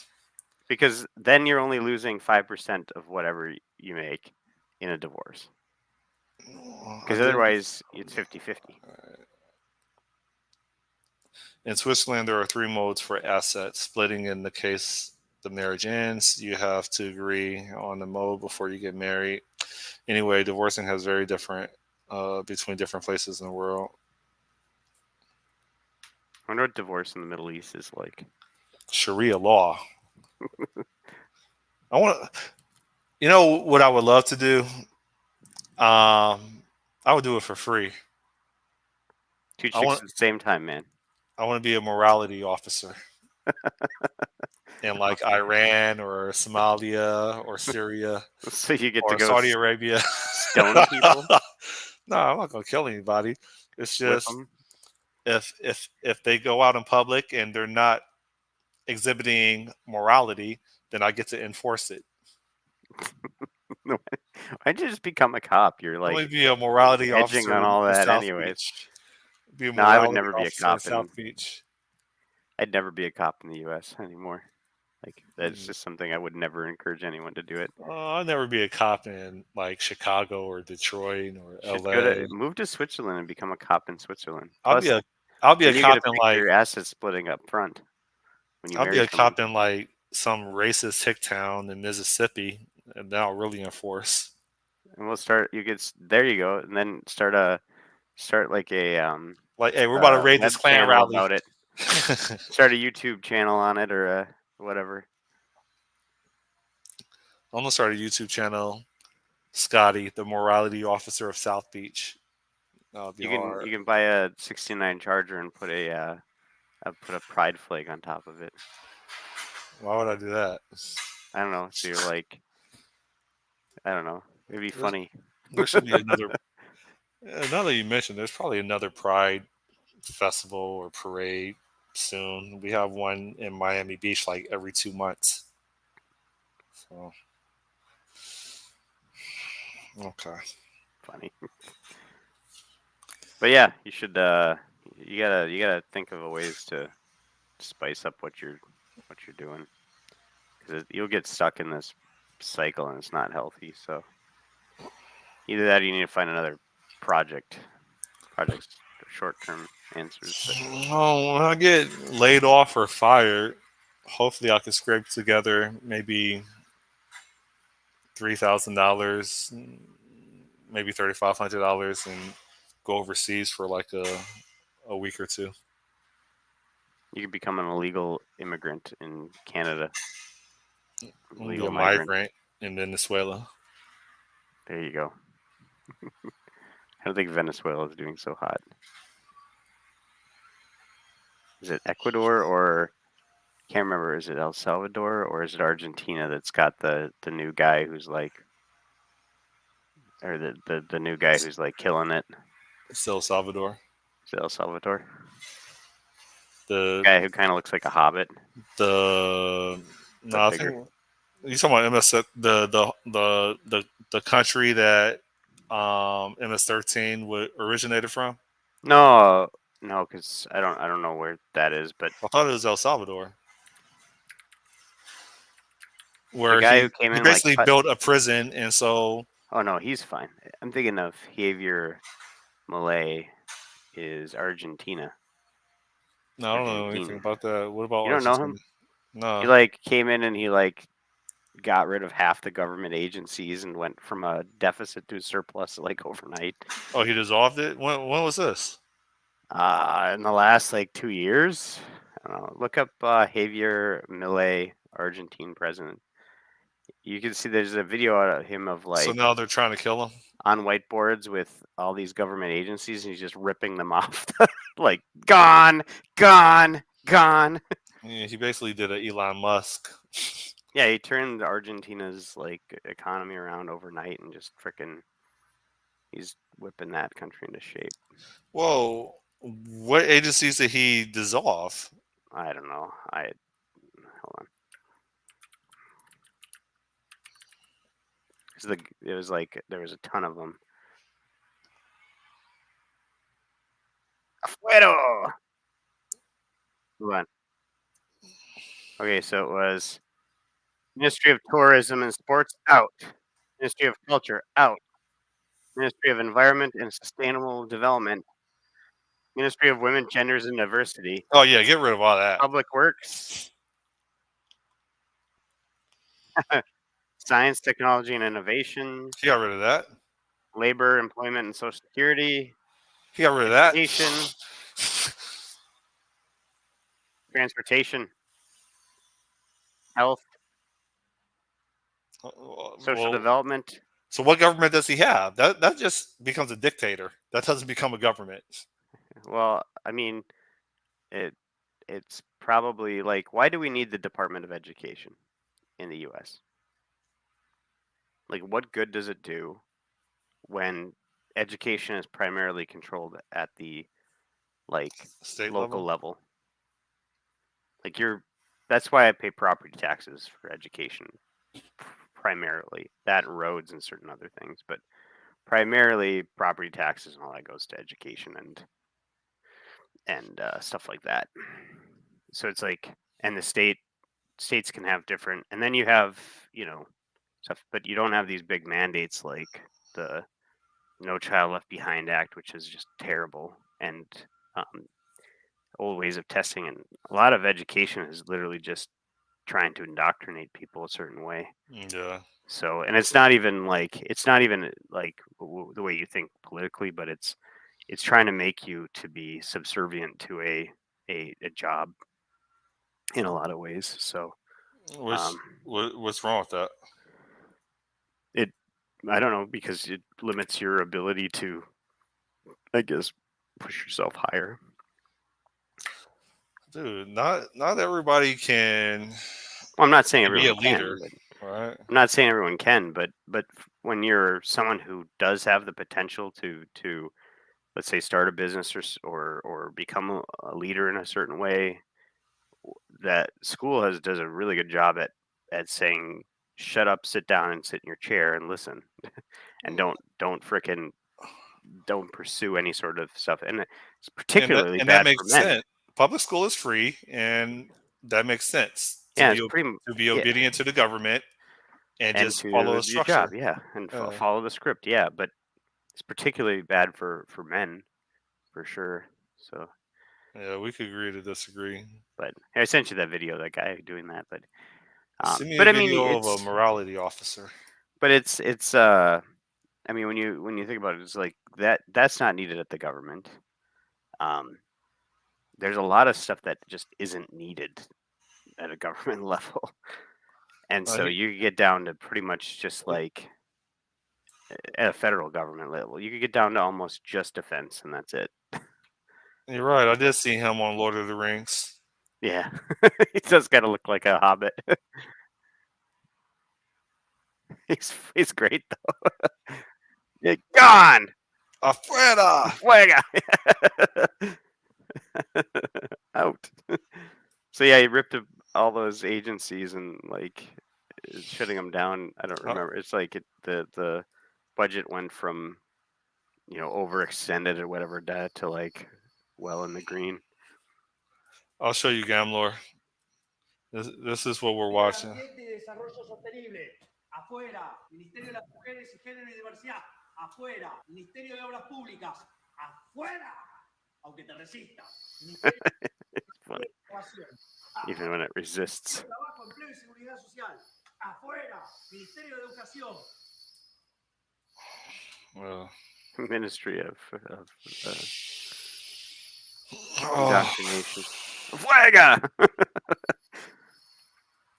because then you're only losing 5% of whatever you make in a divorce. Because otherwise, it's 50-50. In Switzerland, there are 3 modes for asset splitting. In the case the marriage ends, you have to agree on the mode before you get married. Anyway, divorcing has very different between different places in the world. I wonder what divorce in the Middle East is like. Sharia law. I want to. You know what I would love to do? I would do it for free. Two I chicks want. at the same time, man. I want to be a morality officer in like Iran or Somalia or Syria So you get to or go Saudi Arabia. stone people, No, I'm not gonna kill anybody. It's whip just them. if they go out in public and they're not exhibiting morality, then I get to enforce it. Why don't you just become a cop? You're I'm gonna like be a morality edging officer on all in that South anyways. Beach. Be a No, I would morality never be a officer in cop South Beach. I'd never be a cop in the U.S. anymore. Like, that's Mm. just something I would never encourage anyone to do it. I'll never be a cop in like Chicago or Detroit or Should LA. move to Switzerland and become a cop in Switzerland. I'll be Plus, a I'll be a then you get cop to in pick like your asset splitting up front when you I'll be marry a someone. cop in like some racist hick town in Mississippi, and then I'll really enforce. And we'll start. There you go, and then start like a Like, hey, we're about to raid web this Klan channel rally. about it. Start a YouTube channel on it or whatever. I'm gonna start a YouTube channel. Scotty, the morality officer of South Beach. That'll be hard. You can buy a '69 Charger and put a pride flag on top of it. Why would I do that? I don't know. So you're like, I don't know. It'd be funny. There should be another. Now that you mentioned, there's probably another Pride festival or parade soon. We have one in Miami Beach like every 2 months. So, okay. Funny. But yeah, you should. You gotta think of a ways to spice up what you're doing, because you'll get stuck in this cycle and it's not healthy. So either that, or you need to find another projects, short-term answers. Well, when I get laid off or fired, hopefully I can scrape together maybe $3,000, maybe $3,500, and go overseas for like a week or two. You could become an illegal immigrant in Canada. I'm gonna be Legal a migrant. migrant in Venezuela. There you go. I don't think Venezuela is doing so hot. Is it Ecuador or can't remember? Is it El Salvador or is it Argentina that's got the new guy who's like, or the new guy who's like killing it? It's El Salvador. Is it El Salvador? The Guy who kind of looks like a hobbit. the But no, I bigger. think you talking about MS the country that MS-13 originated from. No, because I don't know where that is. But I thought it was El Salvador, the where guy who he came he in like basically built a prison, and so oh no, he's fine. I'm thinking of Javier Milei is Argentina. no, I don't know Argentine. anything about that. What about You don't know him? Argentina? No. He like came in and he like got rid of half the government agencies and went from a deficit to a surplus like overnight. Oh, he dissolved it. When was this? In the last like 2 years, I don't know. Look up Javier Milei, Argentine president. You can see there's a video of him of So like now they're trying to kill him. on whiteboards with all these government agencies, and he's just ripping them off, like gone, gone, gone. Yeah, he basically did a Elon Musk. Yeah, he turned Argentina's like economy around overnight and just freaking he's whipping that country into shape. Whoa, what agencies did he dissolve? I don't know. Hold on. It was like there was a ton of them. Afuero. Hold on. Okay, so it was Ministry of Tourism and Sports out. Ministry of Culture out. Ministry of Environment and Sustainable Development. Ministry of Women, Genders, and Diversity. Oh yeah, get rid of all that. Public Works. Science, Technology, and Innovation. He got rid of that. Labor, Employment, and Social Security. He got rid of that. Education. Transportation. Health. Social Development. So what government does he have? That just becomes a dictator. That doesn't become a government. Well, I mean, it's probably like, why do we need the Department of Education in the U.S.? Like, what good does it do when education is primarily controlled at the like State local level. level? Like that's why I pay property taxes for education primarily. That and roads and certain other things, but primarily property taxes and all that goes to education and stuff like that. So it's like, and the states can have different, and then you have stuff, but you don't have these big mandates like the No Child Left Behind Act, which is just terrible, and old ways of testing, and a lot of education is literally just trying to indoctrinate people a certain way. Yeah. So, and it's not even like the way you think politically, but it's trying to make you to be subservient to a job in a lot of ways. So, What's wrong with that? I don't know, because it limits your ability to, I guess, push yourself higher. Dude, not everybody can Well, I'm not saying be everyone a leader, can, but right? I'm not saying everyone can, but when you're someone who does have the potential to let's say start a business or become a leader in a certain way, that school does a really good job at saying shut up, sit down, and sit in your chair and listen, and don't pursue any sort of stuff, and it's particularly And that bad for makes men. sense. Public school is free, and that makes sense Yeah, it's pretty to be yeah. obedient to the government and And just to follow do a your job, structure. yeah, and Yeah. follow the script, yeah. But it's particularly bad for men, for sure. So, Yeah, we could agree to disagree. but I sent you that video, of that guy doing that. Send me But a I mean, video of a morality officer. it's I mean, when you think about it, it's like that's not needed at the government. Um, there's a lot of stuff that just isn't needed at a government level, and so you get down to pretty much just like at a federal government level, you could get down to almost just defense, and that's it. You're right. I did see him on Lord of the Rings. Yeah, he does kind of look like a hobbit. He's great though. Yeah, gone. Afuera. Fuega! Out. So yeah, he ripped all those agencies and like shutting them down. I don't remember. It's like the budget went from overextended or whatever to like well in the green. I'll show you, Gamlor. This is what we're watching. Ambiente y Desarrollo Sostenible. Afuera. Ministerio de las Mujeres y Género y Diversidad. Afuera. Ministerio de Obras Públicas. Afuera. Aunque te resistas. Ministerio It's funny, de Innovación. even when it resists. Trabajo, Empleo y Seguridad Social. Afuera. Ministerio de Educación. Well, Ministry of oh, indoctrination. Fuega!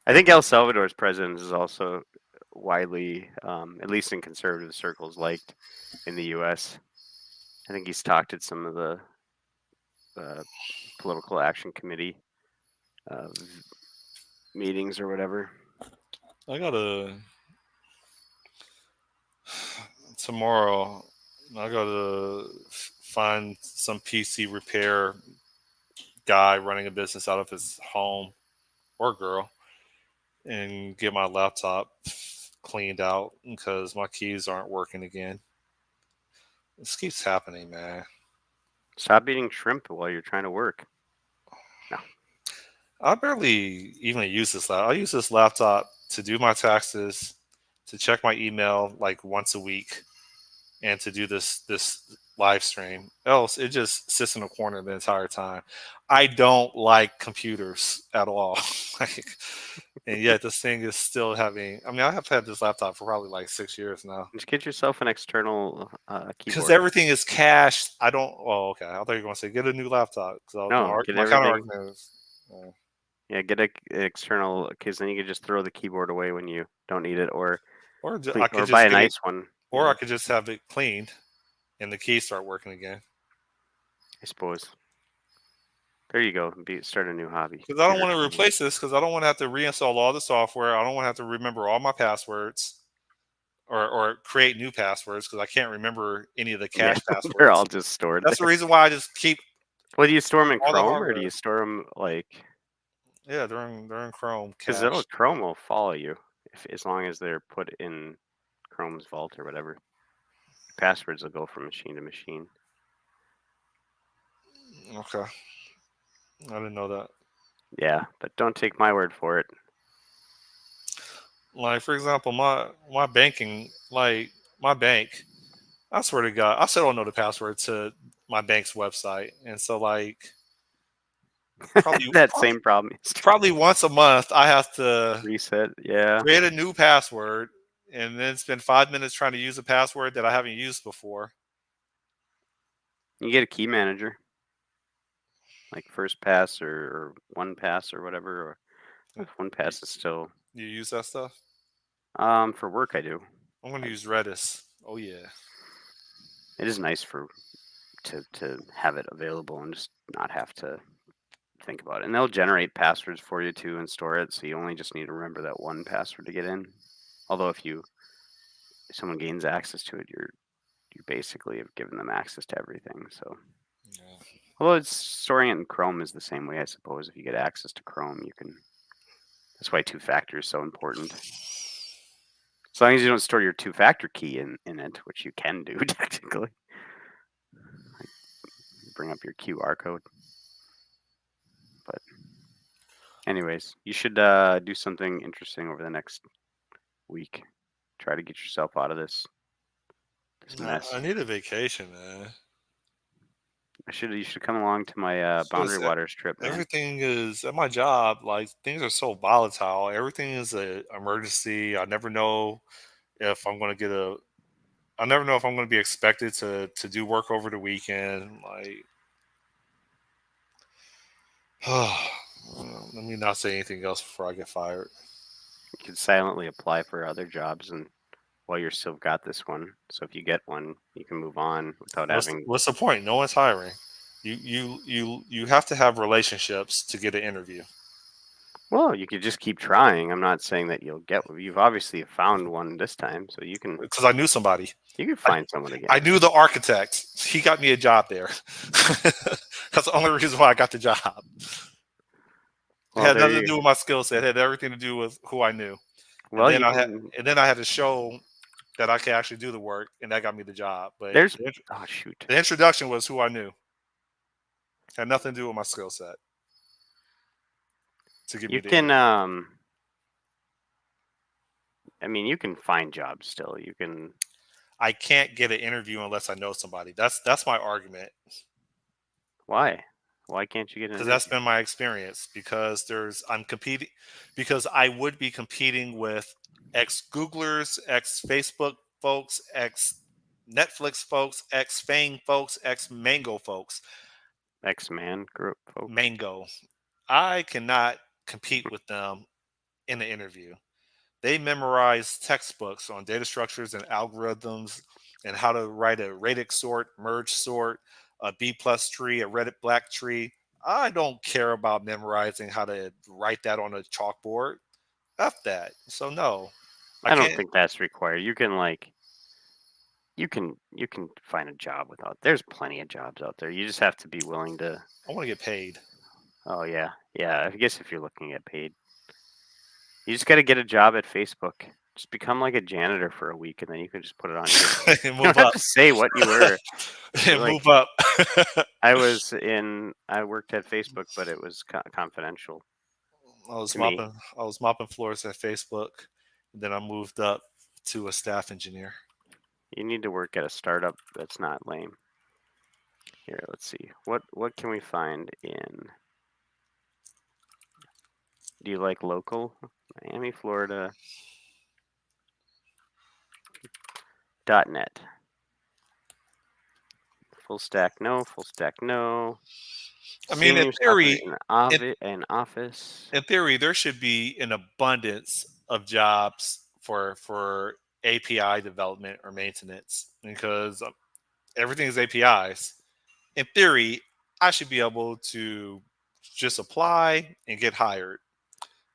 I think El Salvador's president is also widely, at least in conservative circles, liked in the U.S. I think he's talked at some of the political action committee meetings or whatever. I gotta tomorrow. I gotta find some PC repair guy running a business out of his home or girl and get my laptop cleaned out because my keys aren't working again. This keeps happening, man. Stop eating shrimp while you're trying to work. I barely even use this laptop. I use this laptop to do my taxes, to check my email like once a week, and to do this live stream. Else, it just sits in a corner the entire time. I don't like computers at all. And yet this thing is still having. I mean, I have had this laptop for probably like 6 years now. Just get yourself an external Because keyboard. everything is cached. I don't. Oh, okay. I thought you were going to say get a new laptop. No, get my everything. counter-argument is, Yeah, get an external, because then you can just throw the keyboard away when you don't need it, or I could or just buy a get nice one. or I could just have it cleaned, and the keys start working again. I suppose. There you go. Start a new hobby. Because I don't want to replace this. Because I don't want to have to reinstall all the software. I don't want to have to remember all my passwords, or create new passwords because I can't remember any of the cache passwords. They're all just stored. That's the reason why I just keep. Well, do you store them in all the Chrome, or hardware. do you store them like? Yeah, they're in Chrome. Because Chrome will follow you as long as they're put in Chrome's vault or whatever. Passwords will go from machine to machine. Okay. I didn't know that. Yeah, but don't take my word for it. Like, for example, my banking, like my bank, I swear to God, I still don't know the password to my bank's website, and so like probably Same problem. Probably once a month, I have to reset. Yeah, create a new password, and then spend 5 minutes trying to use a password that I haven't used before. You get a key manager, like First Pass or One Pass or whatever. Or One Pass is still. You use that stuff? For work, I do. I'm going to use Redis. Oh yeah. It is nice to have it available and just not have to think about it. And they'll generate passwords for you too and store it, so you only just need to remember that one password to get in. Although if someone gains access to it, you basically have given them access to everything. So, Yeah. although it's storing it in Chrome is the same way, I suppose. If you get access to Chrome, you can. That's why two-factor is so important. As long as you don't store your two-factor key in it, which you can do technically. Like, bring up your QR code. But anyways, you should do something interesting over the next week. Try to get yourself out of this mess. I need a vacation, man. You should come along to my Boundary Waters trip, man. Everything is at my job. Like, things are so volatile. Everything is an emergency. I never know if I'm going to I never know if I'm going to be expected to do work over the weekend. Like, let me not say anything else before I get fired. You can silently apply for other jobs, and while you're still got this one, so if you get one, you can move on without having. What's the point? No one's hiring. You have to have relationships to get an interview. Well, you could just keep trying. I'm not saying that you'll get one. You've obviously found one this time, so you can because I knew somebody. find someone again. I knew the architect. He got me a job there. That's the only reason why I got the job. It Well, had there nothing to you. do with my skill set. It had everything to do with who I knew. Well, you I can. had to show that I could actually do the work, and that got me the job. But There's. Oh shoot. the introduction was who I knew. Had nothing to do with my skill set. To get me You the can. interview. I mean, you can find jobs still. You can. I can't get an interview unless I know somebody. That's my argument. Why? Why can't you get an Because interview? that's been my experience. Because I'm competing. Because I would be competing with ex Googlers, ex Facebook folks, ex Netflix folks, ex Fang folks, ex Mango folks. X-Man group folks. Mango. I cannot compete with them in the interview. They memorize textbooks on data structures and algorithms and how to write a radix sort, merge sort, a B plus tree, a Reddit black tree. I don't care about memorizing how to write that on a chalkboard. F that. So no, I I don't can't. think that's required. You can you can find a job without. There's plenty of jobs out there. You just have to be willing to. I want to get paid. Oh yeah, yeah. I guess if you're looking at paid, you just got to get a job at Facebook. Just become like a janitor for a week, and then you can just put it on. You And don't move have up. to say what you were. And Like, move up. I worked at Facebook, but it was confidential to me. I was mopping floors at Facebook. And then I moved up to a staff engineer. You need to work at a startup that's not lame. Here, let's see. What can we find in? Do you like local? Miami, Florida. .net. Full stack, no. Full stack, no. I mean, Senior software in office. in theory, there should be an abundance of jobs for API development or maintenance because everything is APIs. In theory, I should be able to just apply and get hired,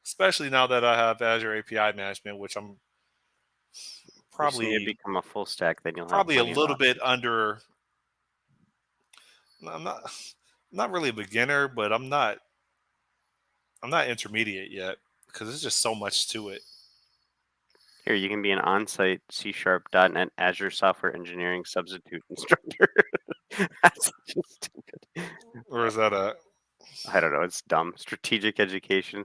especially now that I have Azure API management, which I'm As soon as you probably become a full stack, then you'll have probably a plenty of little bit options. under. I'm not really a beginner, but I'm not intermediate yet because there's just so much to it. Here, you can be an on-site C# .NET Azure software engineering substitute instructor. That's just stupid. Or is that a I don't know. It's dumb. Strategic education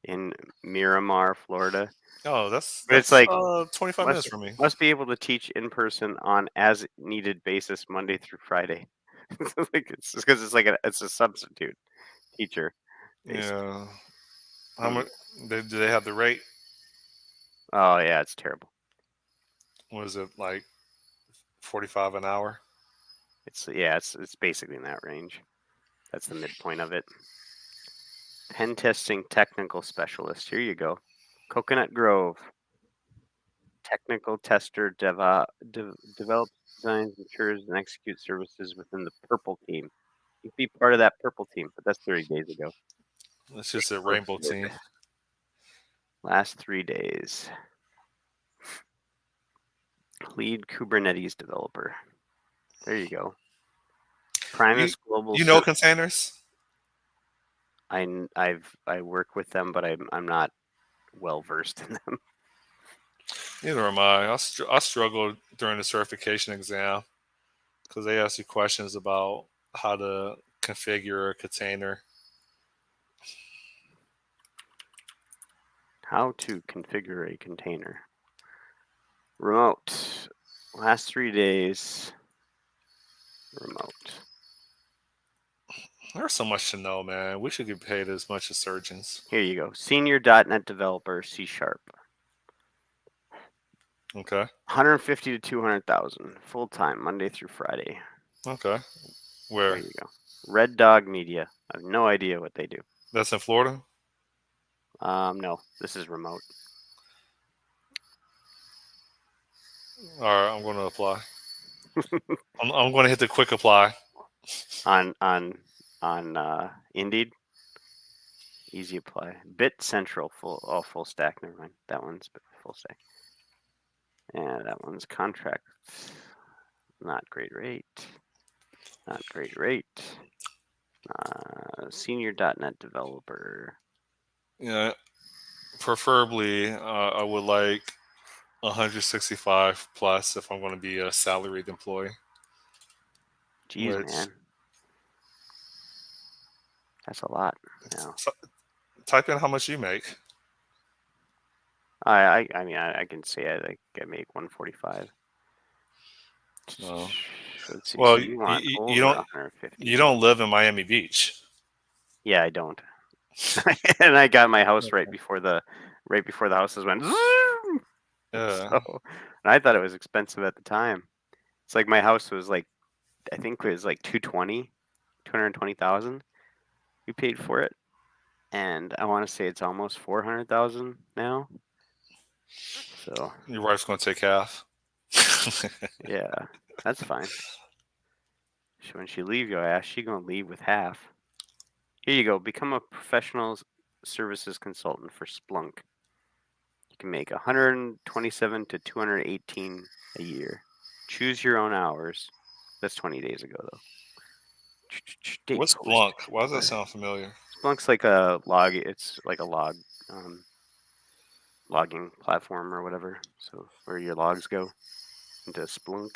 in Miramar, Florida. Oh, that's But it's like 25 minutes from me. must be able to teach in person on as needed basis Monday through Friday. It's because it's a substitute teacher. Basically. Yeah. How much do they have the rate? Oh yeah, it's terrible. What is it like 45 an hour? It's basically in that range. That's the midpoint of it. Pen testing technical specialist. Here you go. Coconut Grove. Technical tester develops, designs, matures, and executes services within the purple team. You can be part of that purple team, but that's 30 days ago. It's just a rainbow team. Last 3 days. Lead Kubernetes developer. There you go. Primus Global. You know containers? I work with them, but I'm not well versed in them. Neither am I. I struggled during the certification exam because they ask you questions about how to configure a container. How to configure a container. Remote. Last 3 days. Remote. There's so much to know, man. We should get paid as much as surgeons. Here you go. Senior .NET developer, C#. Okay. 150 to 200,000 full time, Monday through Friday. Okay. Where? There you go. Red Dog Media. I have no idea what they do. That's in Florida? No, this is remote. All right, I'm going to apply. I'm going to hit the quick apply. On Indeed. Easy apply. Bit Central full stack. Never mind. That one's full stack. And that one's contract. Not great rate. Not great rate. Senior .NET developer. Yeah, preferably I would like 165 plus if I'm going to be a salaried employee. Jeez, Which- man. That's a lot. Now. Type in how much you make. I mean, I can say I make 145. Oh. Let's see. Well, so you want you over don't 150. you don't live in Miami Beach. Yeah, I don't. And I got my house right before the houses went. Zoom! Yeah. So, and I thought it was expensive at the time. It's like my house was like, I think it was like 220,000. We paid for it, and I want to say it's almost 400,000 now. So Your wife's going to take half. yeah, that's fine. So when she leave your ass, she gonna leave with half. Here you go. Become a professional services consultant for Splunk. You can make 127 to 218 a year. Choose your own hours. That's 20 days ago though. What's Splunk? Why does that sound familiar? Splunk's like a log. It's like a logging platform or whatever. So where your logs go into Splunk.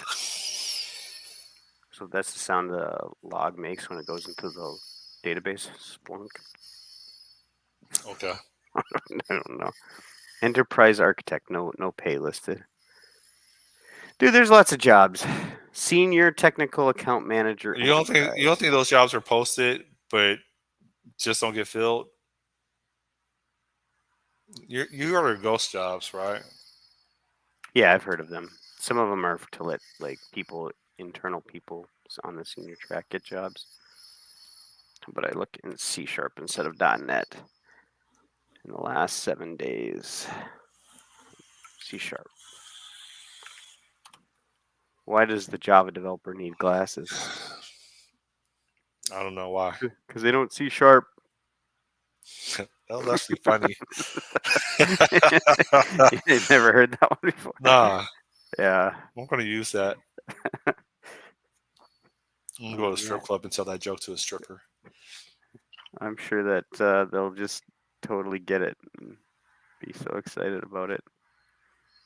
So that's the sound the log makes when it goes into the database. Splunk. Okay. I don't know. Enterprise architect. No pay listed. Dude, there's lots of jobs. Senior technical account manager. You don't think those jobs are posted, but just don't get filled? You are ghost jobs, right? Yeah, I've heard of them. Some of them are to let like internal people on the senior track get jobs. But I look in C# instead of .NET in the last 7 days. C#. Why does the Java developer need glasses? I don't know why. Because they don't C#. That was actually funny. You've never heard that one before? Nah, Yeah. I'm going to use that. I'm going to go to a strip Yeah. club and tell that joke to a stripper. I'm sure that they'll just totally get it and be so excited about it.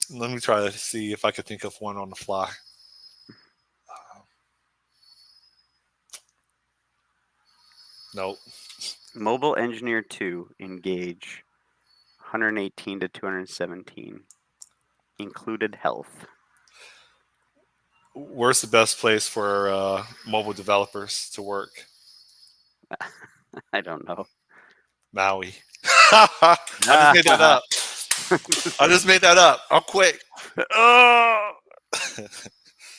Let me try to see if I can think of one on the fly. Nope. Mobile Engineer 2, Engage, 118 to 217. Included health. Where's the best place for mobile developers to work? I don't know. Maui. I just made that up. I just made that up. I'm quick. Oh!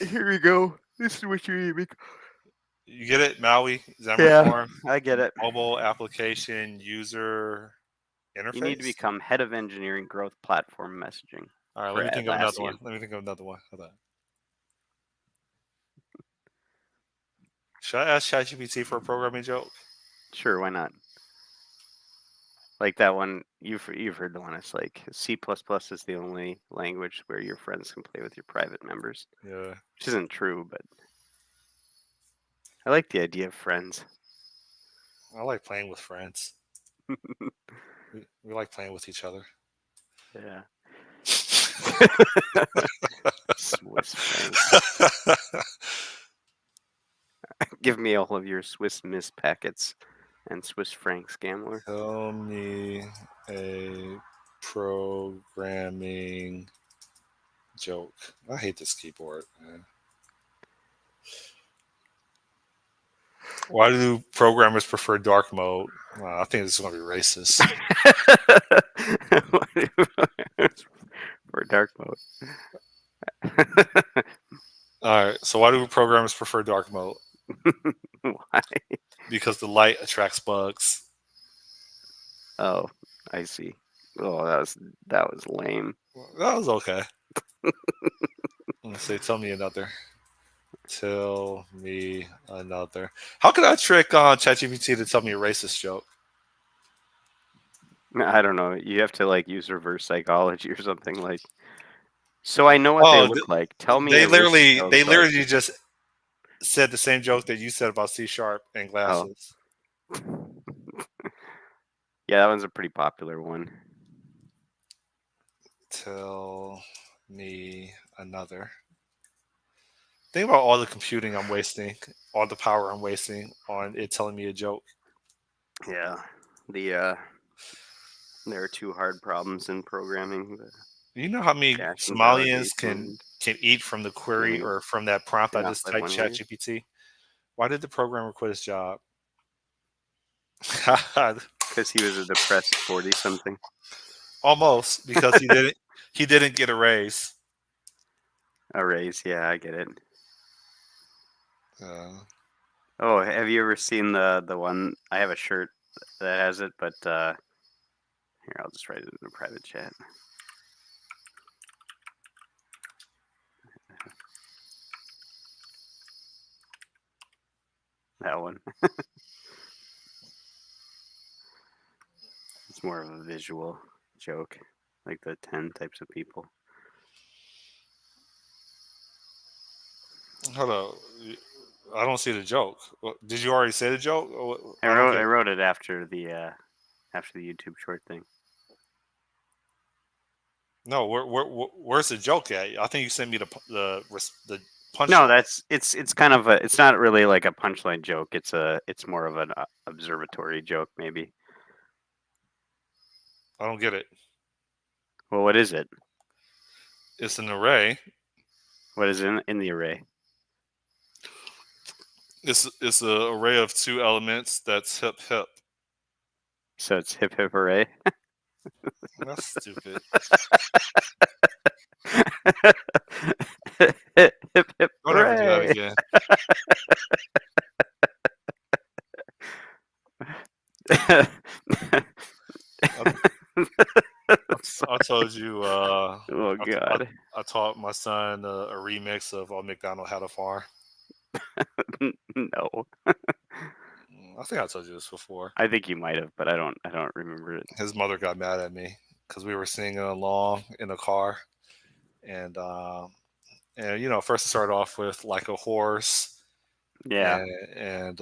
Here we go. This is what you need. You get it? Maui, Xamarin Yeah, Form, I get it. mobile application user interface. You need to become head of engineering growth platform messaging. All right, for let me think of another Atlassian. one. Let me think of another one. Hold on. Should I ask ChatGPT for a programming joke? Sure, why not? Like that one, you've heard the one. It's like C++ is the only language where your friends can play with your private members. Yeah. Which isn't true, but I like the idea of friends. I like playing with friends. we like playing with each other. Yeah. Swiss franc. Give me all of your Swiss Miss packets and Swiss francs, gambler. Tell me a programming joke. I hate this keyboard, man. Why do programmers prefer dark mode? I think this is going to be racist. For dark mode. All right. So why do programmers prefer dark mode? Why? Because the light attracts bugs. Oh, I see. Oh, that was lame. That was okay. Let's say, tell me another. Tell me another. How could I trick ChatGPT to tell me a racist joke? I don't know. You have to like use reverse psychology or something like. So I know what they Oh, look like. Tell me they a list of literally jokes they so I literally can- just said the same joke that you said about C# and glasses. Yeah, that one's a pretty popular one. Tell me another. Think about all the computing I'm wasting, all the power I'm wasting on it telling me a joke. Yeah. There are two hard problems in programming. You know how many Reaction Somalians validation can eat from the query and or from that prompt I not just live typed one way. ChatGPT? Why did the programmer quit his job? Because he was a depressed 40-something. Almost, because he didn't get a raise. A raise, yeah, I get it. Uh, Oh, have you ever seen the one? I have a shirt that has it, but here, I'll just write it in a private chat. That one. It's more of a visual joke, like the 10 types of people. hold on. I don't see the joke. Did you already say the joke? I wrote it after the YouTube short thing. No, where's the joke at? I think you sent me the punchline. No, it's kind of it's not really like a punchline joke. It's more of an observatory joke maybe. I don't get it. Well, what is it? It's an array. What is in the array? It's an array of two elements that's hip hip. So it's hip hip array. That's stupid. Hip hip Don't ever do that hooray. again. I told you. Oh God. I taught my son a remix of McDonald Had a Farm. No. I think I told you this before. I think you might have, but I don't remember it. His mother got mad at me because we were singing along in the car, and you know, first it started off with like a horse, Yeah. and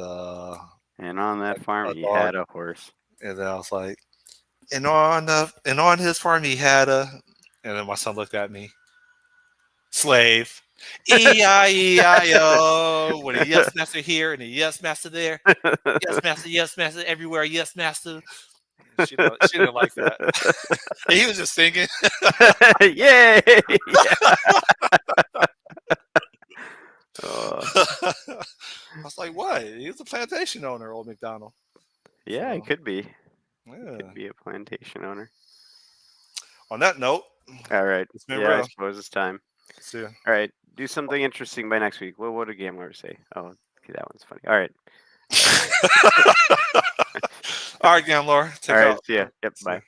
And on that farm a he dog, had a horse. and then I was like, and on his farm he had a, and then my son looked at me, slave. E-I-E-I-O. With a yes master here and a yes master there. Yes master everywhere. Yes master. She didn't like that. He was just singing. Yay! Yeah. I was like, what? He was a plantation owner, old McDonald. Yeah, So, it could be. yeah. Could be a plantation owner. On that note, All right. it's been Yeah, I real. suppose it's time. See ya. All right. Do something interesting by next week. What did Gamler say? Oh, okay, that one's funny. All right. All right, Gamlor. Take All care. right. See ya. Yep. See ya. Bye.